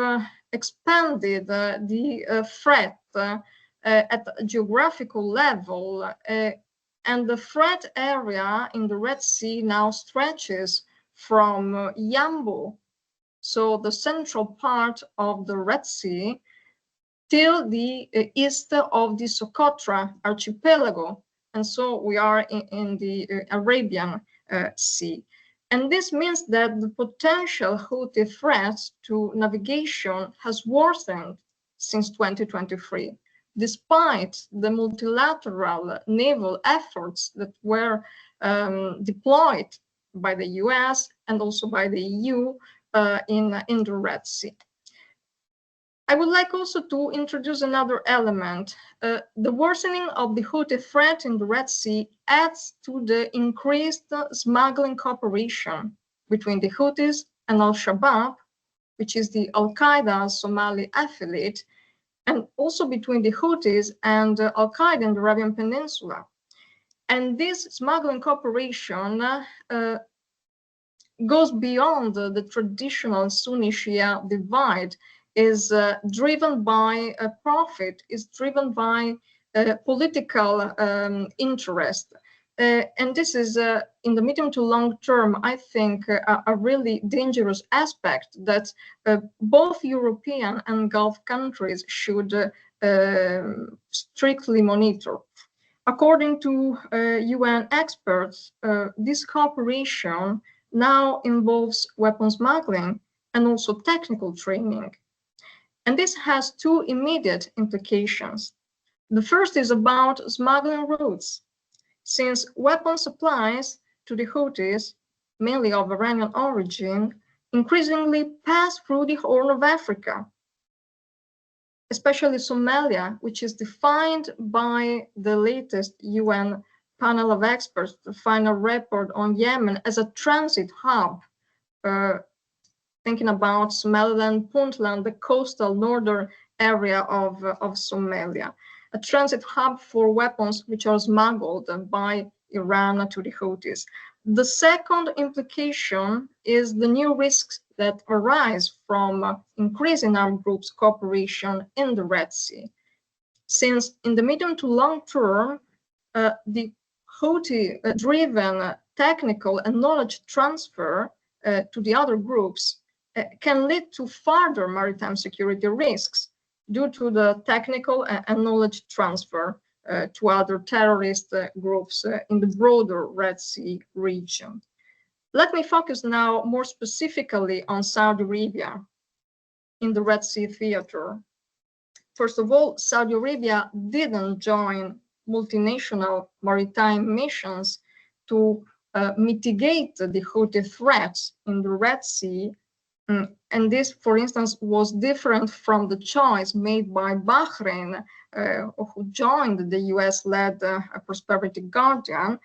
expanded the threat at a geographical level. And the threat area in the Red Sea now stretches from Yambu, so the central part of the Red Sea, till the east of the Socotra archipelago. And so we are in the Arabian Sea. And this means that the potential Houthi threat to navigation has worsened since 2023, despite the multilateral naval efforts that were deployed by the US and also by the EU in the Red Sea. I would like also to introduce another element. The worsening of the Houthi threat in the Red Sea adds to the increased smuggling cooperation between the Houthis and Al-Shabaab, which is the Al-Qaeda Somali affiliate, and also between the Houthis and Al-Qaeda in the Arabian Peninsula. And this smuggling cooperation goes beyond the traditional Sunni-Shia divide, is driven by profit, is driven by political interest. And this is, in the medium to long term, I think, a really dangerous aspect that both European and Gulf countries should strictly monitor. According to UN experts, this cooperation now involves weapons smuggling and also technical training. And this has two immediate implications. The first is about smuggling routes, since weapon supplies to the Houthis, mainly of Iranian origin, increasingly pass through the Horn of Africa, especially Somalia, which is defined by the latest UN panel of experts, the final report on Yemen, as a transit hub, thinking about Somaliland, Puntland, the coastal northern area of Somalia, a transit hub for weapons which are smuggled by Iran to the Houthis. The second implication is the new risks that arise from increasing armed groups' cooperation in the Red Sea. Since in the medium to long term, the Houthi-driven technical and knowledge transfer to the other groups can lead to further maritime security risks due to the technical and knowledge transfer to other terrorist groups in the broader Red Sea region. Let me focus now more specifically on Saudi Arabia in the Red Sea theater. First of all, Saudi Arabia didn't join multinational maritime missions to mitigate the Houthi threats in the Red Sea. And this, for instance, was different from the choice made by Bahrain, who joined the US-led Prosperity Guardian.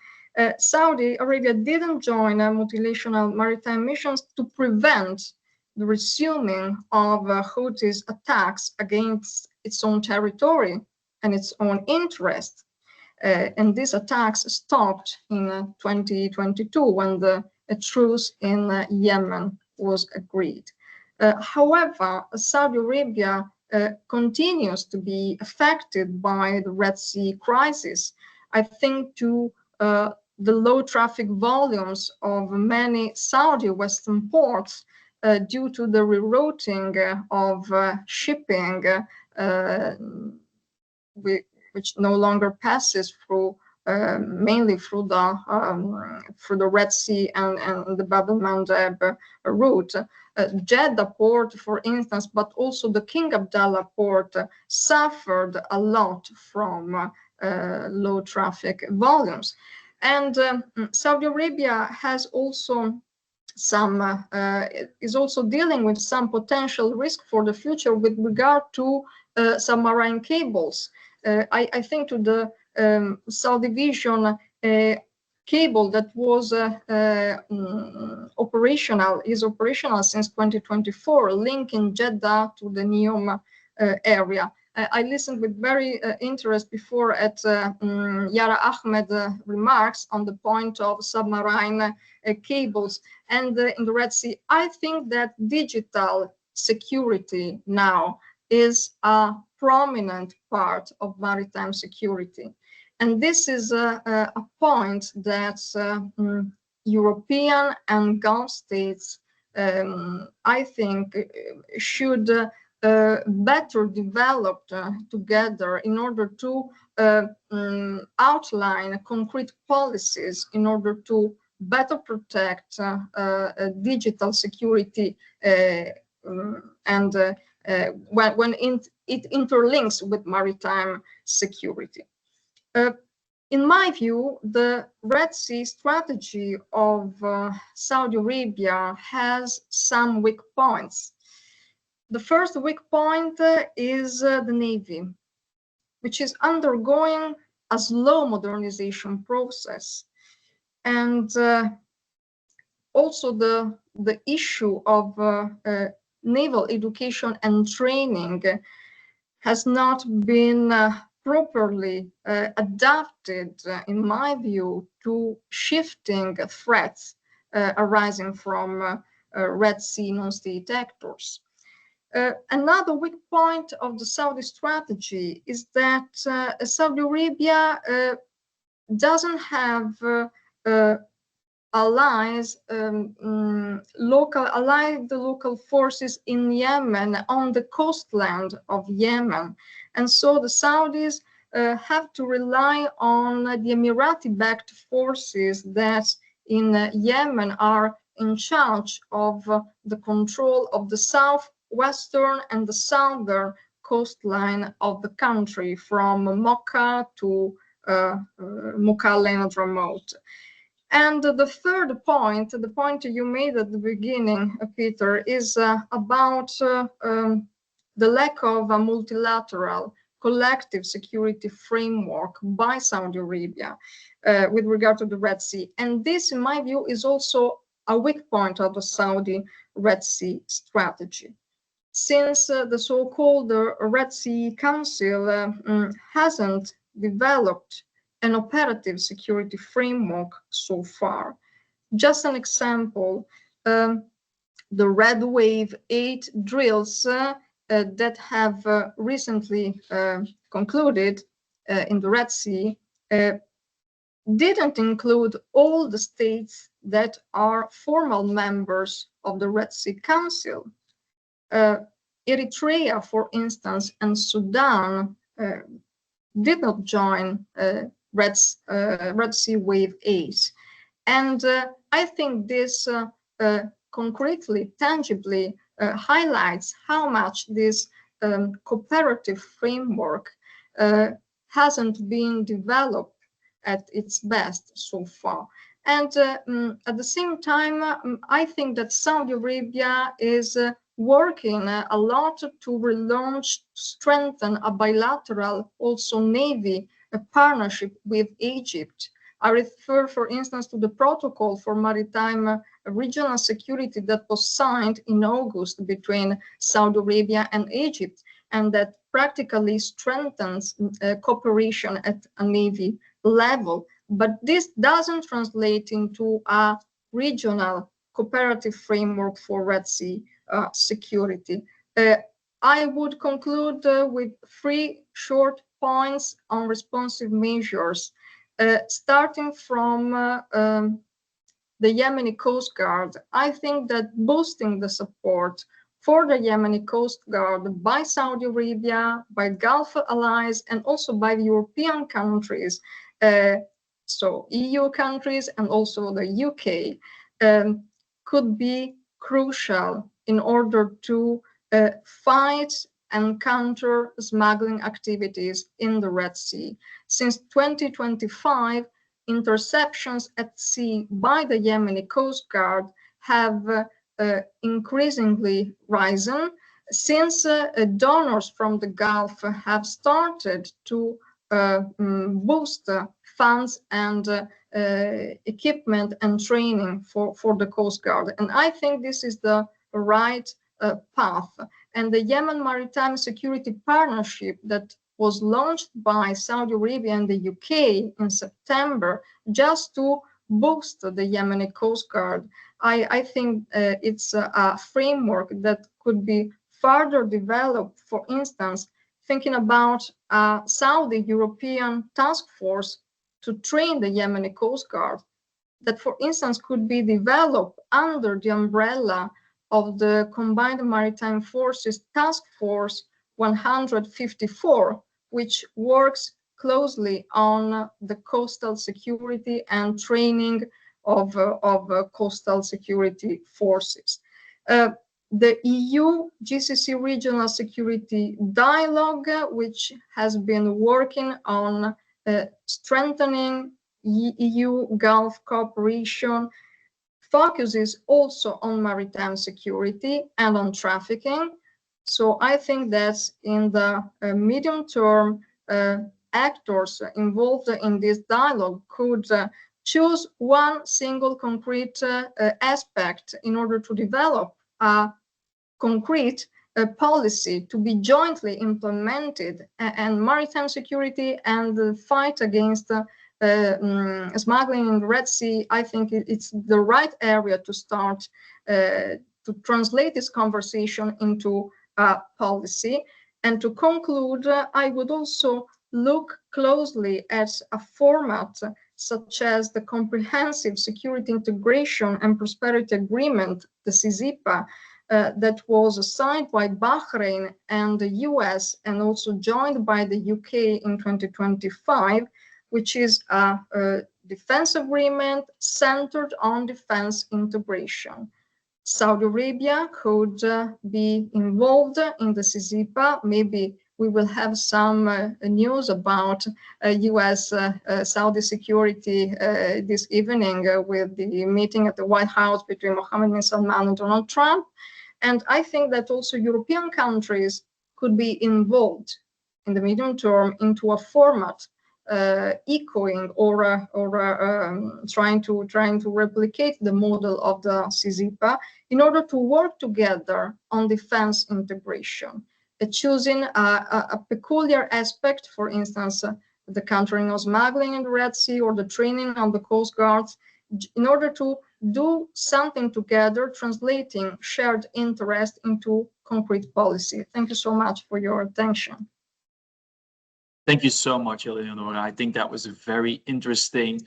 Saudi Arabia didn't join multinational maritime missions to prevent the resuming of Houthis' attacks against its own territory and its own interest. And these attacks stopped in 2022 when the truce in Yemen was agreed. However, Saudi Arabia continues to be affected by the Red Sea crisis. I think to the low traffic volumes of many Saudi Western ports due to the rerouting of shipping, which no longer passes through mainly through the Red Sea and the Bab el-Mandeb route. Jeddah port, for instance, but also the King Abdullah port suffered a lot from low traffic volumes. And Saudi Arabia has also is also dealing with some potential risk for the future with regard to submarine cables. I think to the Saudi Vision cable that was operational since 2024, linking Jeddah to the Neom area. I listened with very interest before at Yara Ahmed remarks on the point of submarine cables and in the Red Sea. I think that digital security now is a prominent part of maritime security. And this is a point that European and Gulf states, I think, should better develop together in order to outline concrete policies in order to better protect digital security and when it interlinks with maritime security. In my view, the Red Sea strategy of Saudi Arabia has some weak points. The first weak point is the Navy, which is undergoing a slow modernization process. And also the issue of naval education and training has not been properly adapted, in my view, to shifting threats arising from Red Sea non-state actors. Another weak point of the Saudi strategy is that Saudi Arabia doesn't have allies, local forces in Yemen on the coastland of Yemen. And so the Saudis have to rely on the Emirati-backed forces that in Yemen are in charge of the control of the southwestern and the southern coastline of the country, from Mocha to Mokale and Ramote. And the third point, the point you made at the beginning, Peter, is about the lack of a multilateral collective security framework by Saudi Arabia with regard to the Red Sea. And this, in my view, is also a weak point of the Saudi Red Sea strategy. Since the so-called Red Sea Council hasn't developed an operative security framework so far. Just an example, the Red Wave 8 drills that have recently concluded in the Red Sea didn't include all the states that are formal members of the Red Sea Council. Eritrea, for instance, and Sudan did not join Red Sea Wave 8. And I think this concretely, tangibly highlights how much this cooperative framework hasn't been developed at its best so far. And at the same time, I think that Saudi Arabia is working a lot to relaunch, strengthen a bilateral, also Navy partnership with Egypt. I refer, for instance, to the protocol for maritime regional security that was signed in August between Saudi Arabia and Egypt, and that practically strengthens cooperation at a Navy level. But this doesn't translate into a regional cooperative framework for Red Sea security. I would conclude with 3 short points on responsive measures, starting from the Yemeni Coast Guard. I think that boosting the support for the Yemeni Coast Guard by Saudi Arabia, by Gulf allies, and also by the European countries, so EU countries and also the UK, could be crucial in order to fight and counter smuggling activities in the Red Sea. Since 2025, interceptions at sea by the Yemeni Coast Guard have increasingly risen, since donors from the Gulf have started to boost funds and equipment and training for the Coast Guard. And I think this is the right path. And the Yemen Maritime Security Partnership that was launched by Saudi Arabia and the UK in September just to boost the Yemeni Coast Guard, I think it's a framework that could be further developed. For instance, thinking about a Saudi European task force to train the Yemeni Coast Guard, that, for instance, could be developed under the umbrella of the Combined Maritime Forces Task Force 154, which works closely on the coastal security and training of coastal security forces. The EU GCC Regional Security Dialogue, which has been working on strengthening EU Gulf cooperation, focuses also on maritime security and on trafficking. So I think that in the medium term, actors involved in this dialogue could choose one single concrete aspect in order to develop a concrete policy to be jointly implemented, and maritime security and the fight against smuggling in the Red Sea, I think it's the right area to start to translate this conversation into policy. And to conclude, I would also look closely at a format such as the Comprehensive Security Integration and Prosperity Agreement, the CSIPA, that was signed by Bahrain and the US and also joined by the UK in 2025, which is a defense agreement centered on defense integration. Saudi Arabia could be involved in the CCPA. Maybe we will have some news about US-Saudi security this evening with the meeting at the White House between Mohammed bin Salman and Donald Trump. And I think that also European countries could be involved in the medium term into a format echoing or trying to replicate the model of the CCPA in order to work together on defense integration, choosing a peculiar aspect, for instance, the countering of smuggling in the Red Sea or the training of the Coast Guards, in order to do something together, translating shared interest into concrete policy. Thank you so much for your attention. Thank you so much, Eleonora. I think that was a very interesting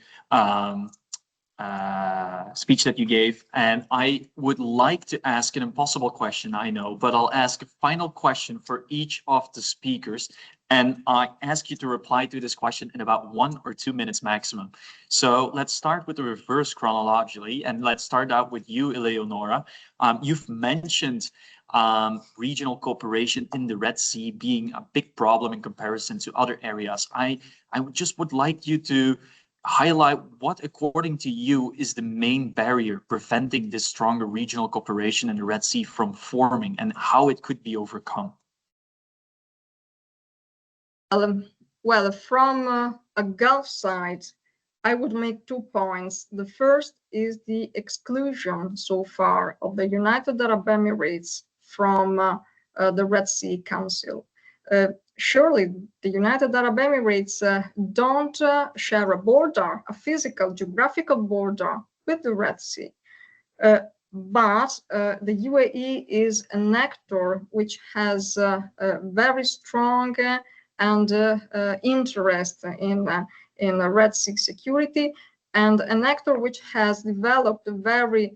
speech that you gave. And I would like to ask an impossible question, I know, but I'll ask a final question for each of the speakers. And I ask you to reply to this question in about 1 or 2 minutes maximum. So let's start with the reverse chronologically. And let's start out with you, Eleonora. You've mentioned regional cooperation in the Red Sea being a big problem in comparison to other areas. I just would like you to highlight what, according to you, is the main barrier preventing this stronger regional cooperation in the Red Sea from forming and how it could be overcome. Well, from a Gulf side, I would make 2 points. The first is the exclusion so far of the United Arab Emirates from the Red Sea Council. Surely the United Arab Emirates don't share a border, a physical geographical border with the Red Sea. But the UAE is an actor which has a very strong and interest in Red Sea security, and an actor which has developed very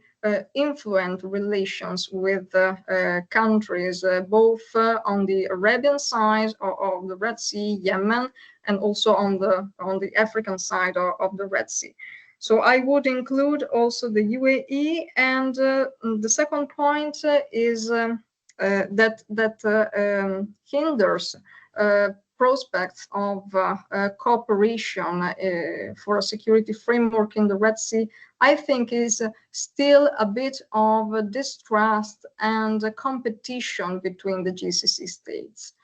influent relations with countries both on the Arabian side of the Red Sea, Yemen, and also on the African side of the Red Sea. So I would include also the UAE, and the second point is that hinders prospects of cooperation for a security framework in the Red Sea, I think is still a bit of distrust and competition between the GCC states.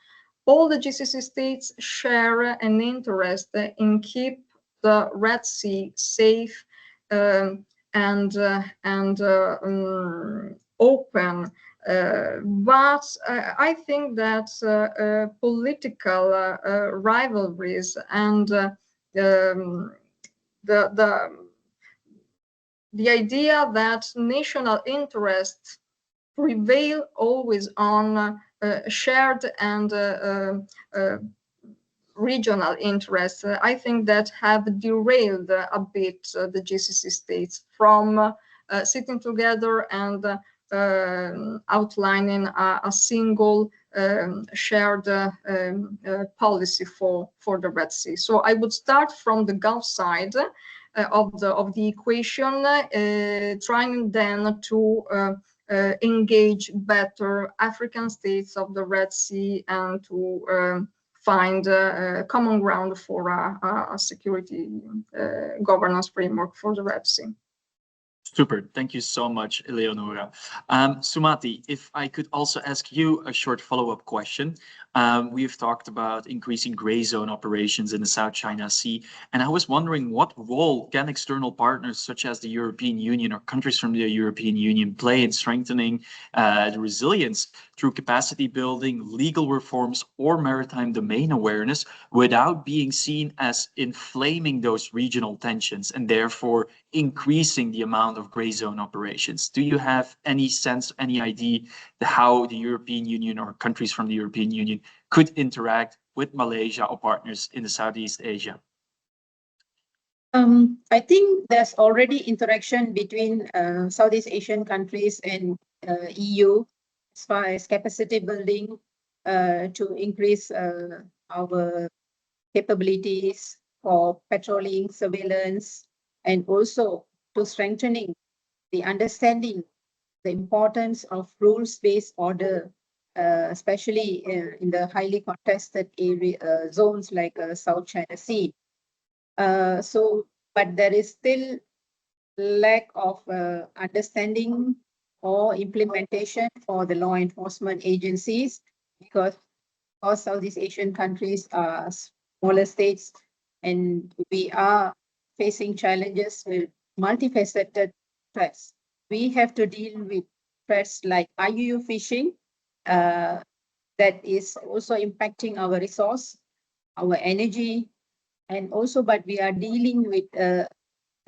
All the GCC states share an interest in keep the Red Sea safe and open. But I think that political rivalries and the idea that national interests prevail always on shared and regional interests, I think that have derailed a bit the GCC states from sitting together and outlining a single shared policy for the Red Sea. So I would start from the Gulf side of the equation, trying then to engage better African states of the Red Sea and to find common ground for a security governance framework for the Red Sea. Super. Thank you so much, Eleonora. Sumati, if I could also ask you a short follow-up question. We've talked about increasing gray zone operations in the South China Sea, and I was wondering what role can external partners such as the European Union or countries from the European Union play in strengthening the resilience through capacity building, legal reforms, or maritime domain awareness without being seen as inflaming those regional tensions and therefore increasing the amount of gray zone operations. Do you have any sense, any idea how the European Union or countries from the European Union could interact with Malaysia or partners in the Southeast Asia? I think there's already interaction between Southeast Asian countries and EU as far as capacity building to increase our capabilities for patrolling, surveillance, and also to strengthening the understanding the importance of rules-based order, especially in the highly contested area zones like South China Sea. But there is still lack of understanding or implementation for the law enforcement agencies, because all Southeast Asian countries are smaller states, and we are facing challenges with multifaceted threats. We have to deal with threats like IUU fishing, that is also impacting our resource, our energy, and also, but we are dealing with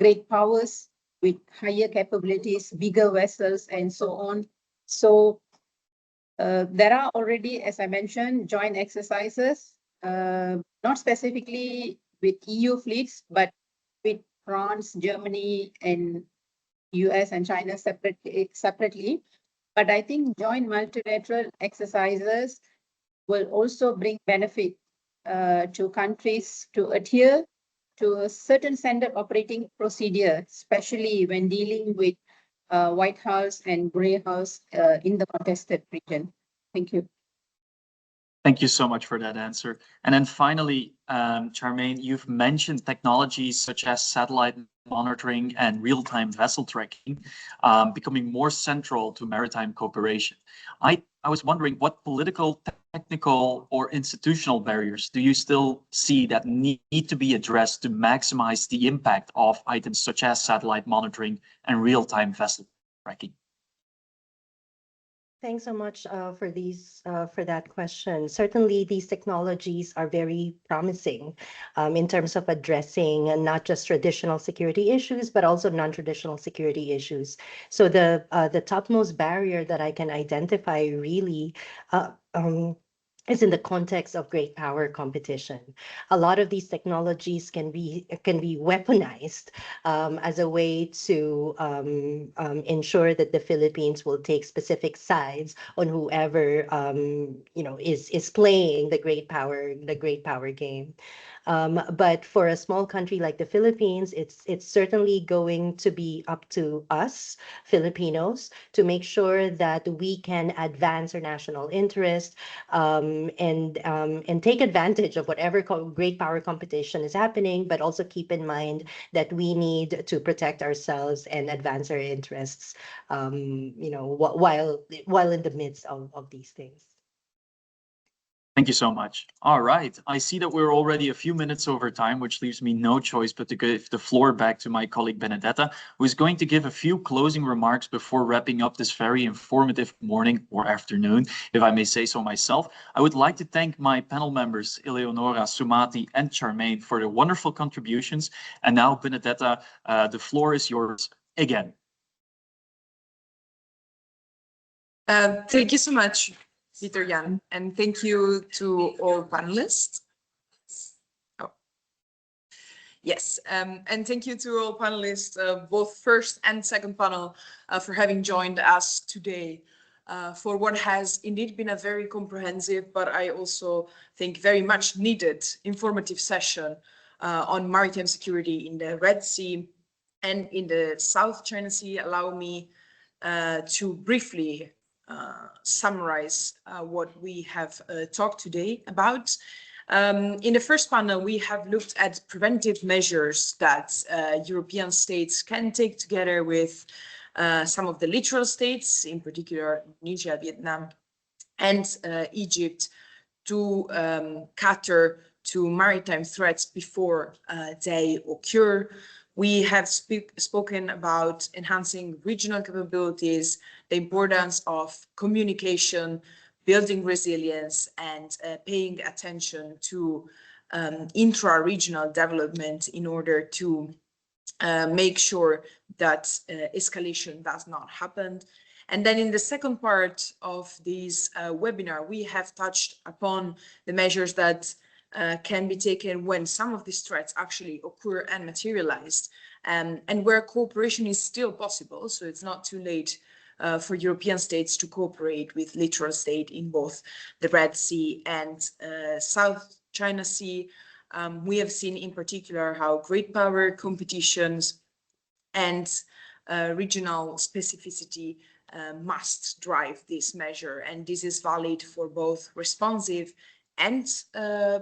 great powers with higher capabilities, bigger vessels, and so on. So there are already, as I mentioned, joint exercises, not specifically with EU fleets, but with France, Germany, and US and China separately. But I think joint multilateral exercises will also bring benefit to countries to adhere to a certain standard operating procedure, especially when dealing with White House and Grey House in the contested region. Thank you. Thank you so much for that answer. And then finally, Charmaine, you've mentioned technologies such as satellite monitoring and real-time vessel tracking becoming more central to maritime cooperation. I was wondering, what political, technical, or institutional barriers do you still see that need to be addressed to maximize the impact of items such as satellite monitoring and real-time vessel tracking? Thanks so much for that question. Certainly, these technologies are very promising in terms of addressing not just traditional security issues, but also non-traditional security issues. So the topmost barrier that I can identify really is in the context of great power competition. A lot of these technologies can be weaponized as a way to ensure that the Philippines will take specific sides on whoever is playing the great power game. But for a small country like the Philippines, it's certainly going to be up to us, Filipinos, to make sure that we can advance our national interest and take advantage of whatever great power competition is happening, but also keep in mind that we need to protect ourselves and advance our interests, while in the midst of these things. Thank you so much. All right. I see that we're already a few minutes over time, which leaves me no choice but to give the floor back to my colleague Benedetta, who is going to give a few closing remarks before wrapping up this very informative morning or afternoon, if I may say so myself. I would like to thank my panel members, Eleonora, Sumati, and Charmaine, for their wonderful contributions. And now, Benedetta, the floor is yours again. Thank you so much, Peter Jan, and thank you to all panelists. Oh. Yes, and thank you to all panelists, both first and second panel, for having joined us today for what has indeed been a very comprehensive, but I also think very much needed informative session on maritime security in the Red Sea and in the South China Sea. Allow me to briefly summarize what we have talked today about. In the first panel, we have looked at preventive measures that European states can take together with some of the littoral states, in particular Indonesia, Vietnam, and Egypt, to cater to maritime threats before they occur. We have spoken about enhancing regional capabilities, the importance of communication, building resilience, and paying attention to intra-regional development in order to make sure that escalation does not happen. And then in the second part of this webinar, we have touched upon the measures that can be taken when some of these threats actually occur and materialize, and where cooperation is still possible. So it's not too late for European states to cooperate with littoral state in both the Red Sea and South China Sea. We have seen in particular how great power competitions and regional specificity must drive this measure. And this is valid for both responsive and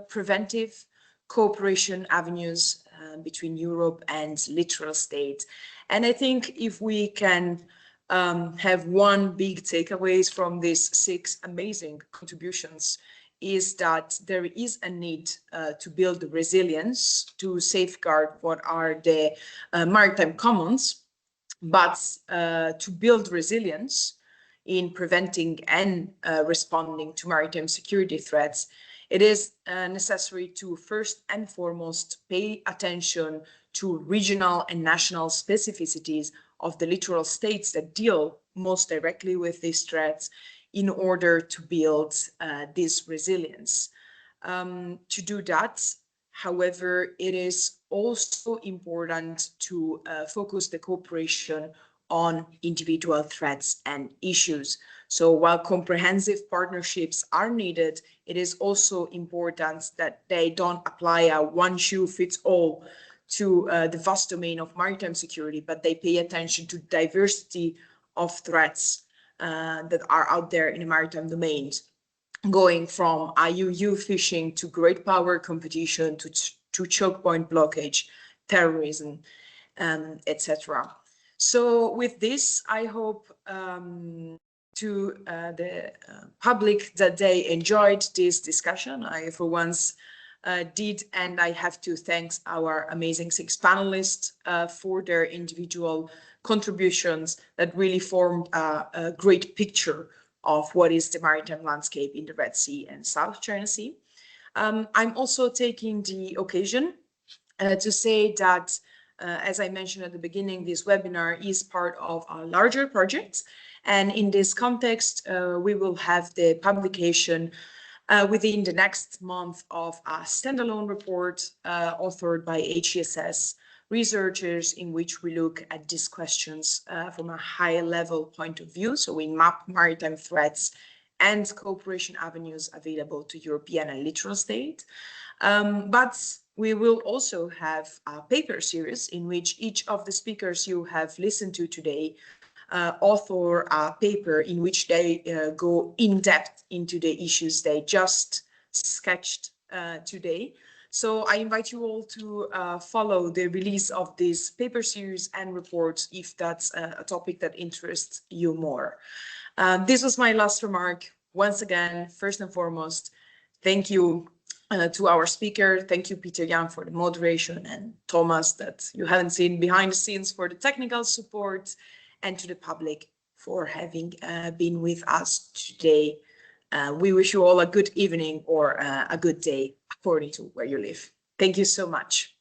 preventive cooperation avenues between Europe and littoral states. And I think if we can have one big takeaways from these 6 amazing contributions, is that there is a need to build resilience to safeguard what are the maritime commons, but to build resilience in preventing and responding to maritime security threats, it is necessary to first and foremost pay attention to regional and national specificities of the littoral states that deal most directly with these threats in order to build this resilience. To do that, however, it is also important to focus the cooperation on individual threats and issues. So while comprehensive partnerships are needed, it is also important that they don't apply a one-shoe-fits-all to the vast domain of maritime security, but they pay attention to diversity of threats that are out there in the maritime domains, going from IUU fishing to great power competition to choke point blockage, terrorism, etc. So with this, I hope to the public that they enjoyed this discussion. I, for once, did, and I have to thank our amazing 6 panelists for their individual contributions that really formed a great picture of what is the maritime landscape in the Red Sea and South China Sea. I'm also taking the occasion to say that, as I mentioned at the beginning, this webinar is part of a larger project. And in this context, we will have the publication within the next month of a standalone report authored by HCSS researchers, in which we look at these questions from a high level point of view. So we map maritime threats and cooperation avenues available to European and littoral states. But we will also have a paper series in which each of the speakers you have listened to today author a paper in which they go in depth into the issues they just sketched today. So I invite you all to follow the release of this paper series and reports if that's a topic that interests you more. This was my last remark. Once again, first and foremost, thank you to our speaker. Thank you, Peter Jan, for the moderation, and Thomas, that you haven't seen behind the scenes, for the technical support, and to the public for having been with us today. We wish you all a good evening or a good day according to where you live. Thank you so much.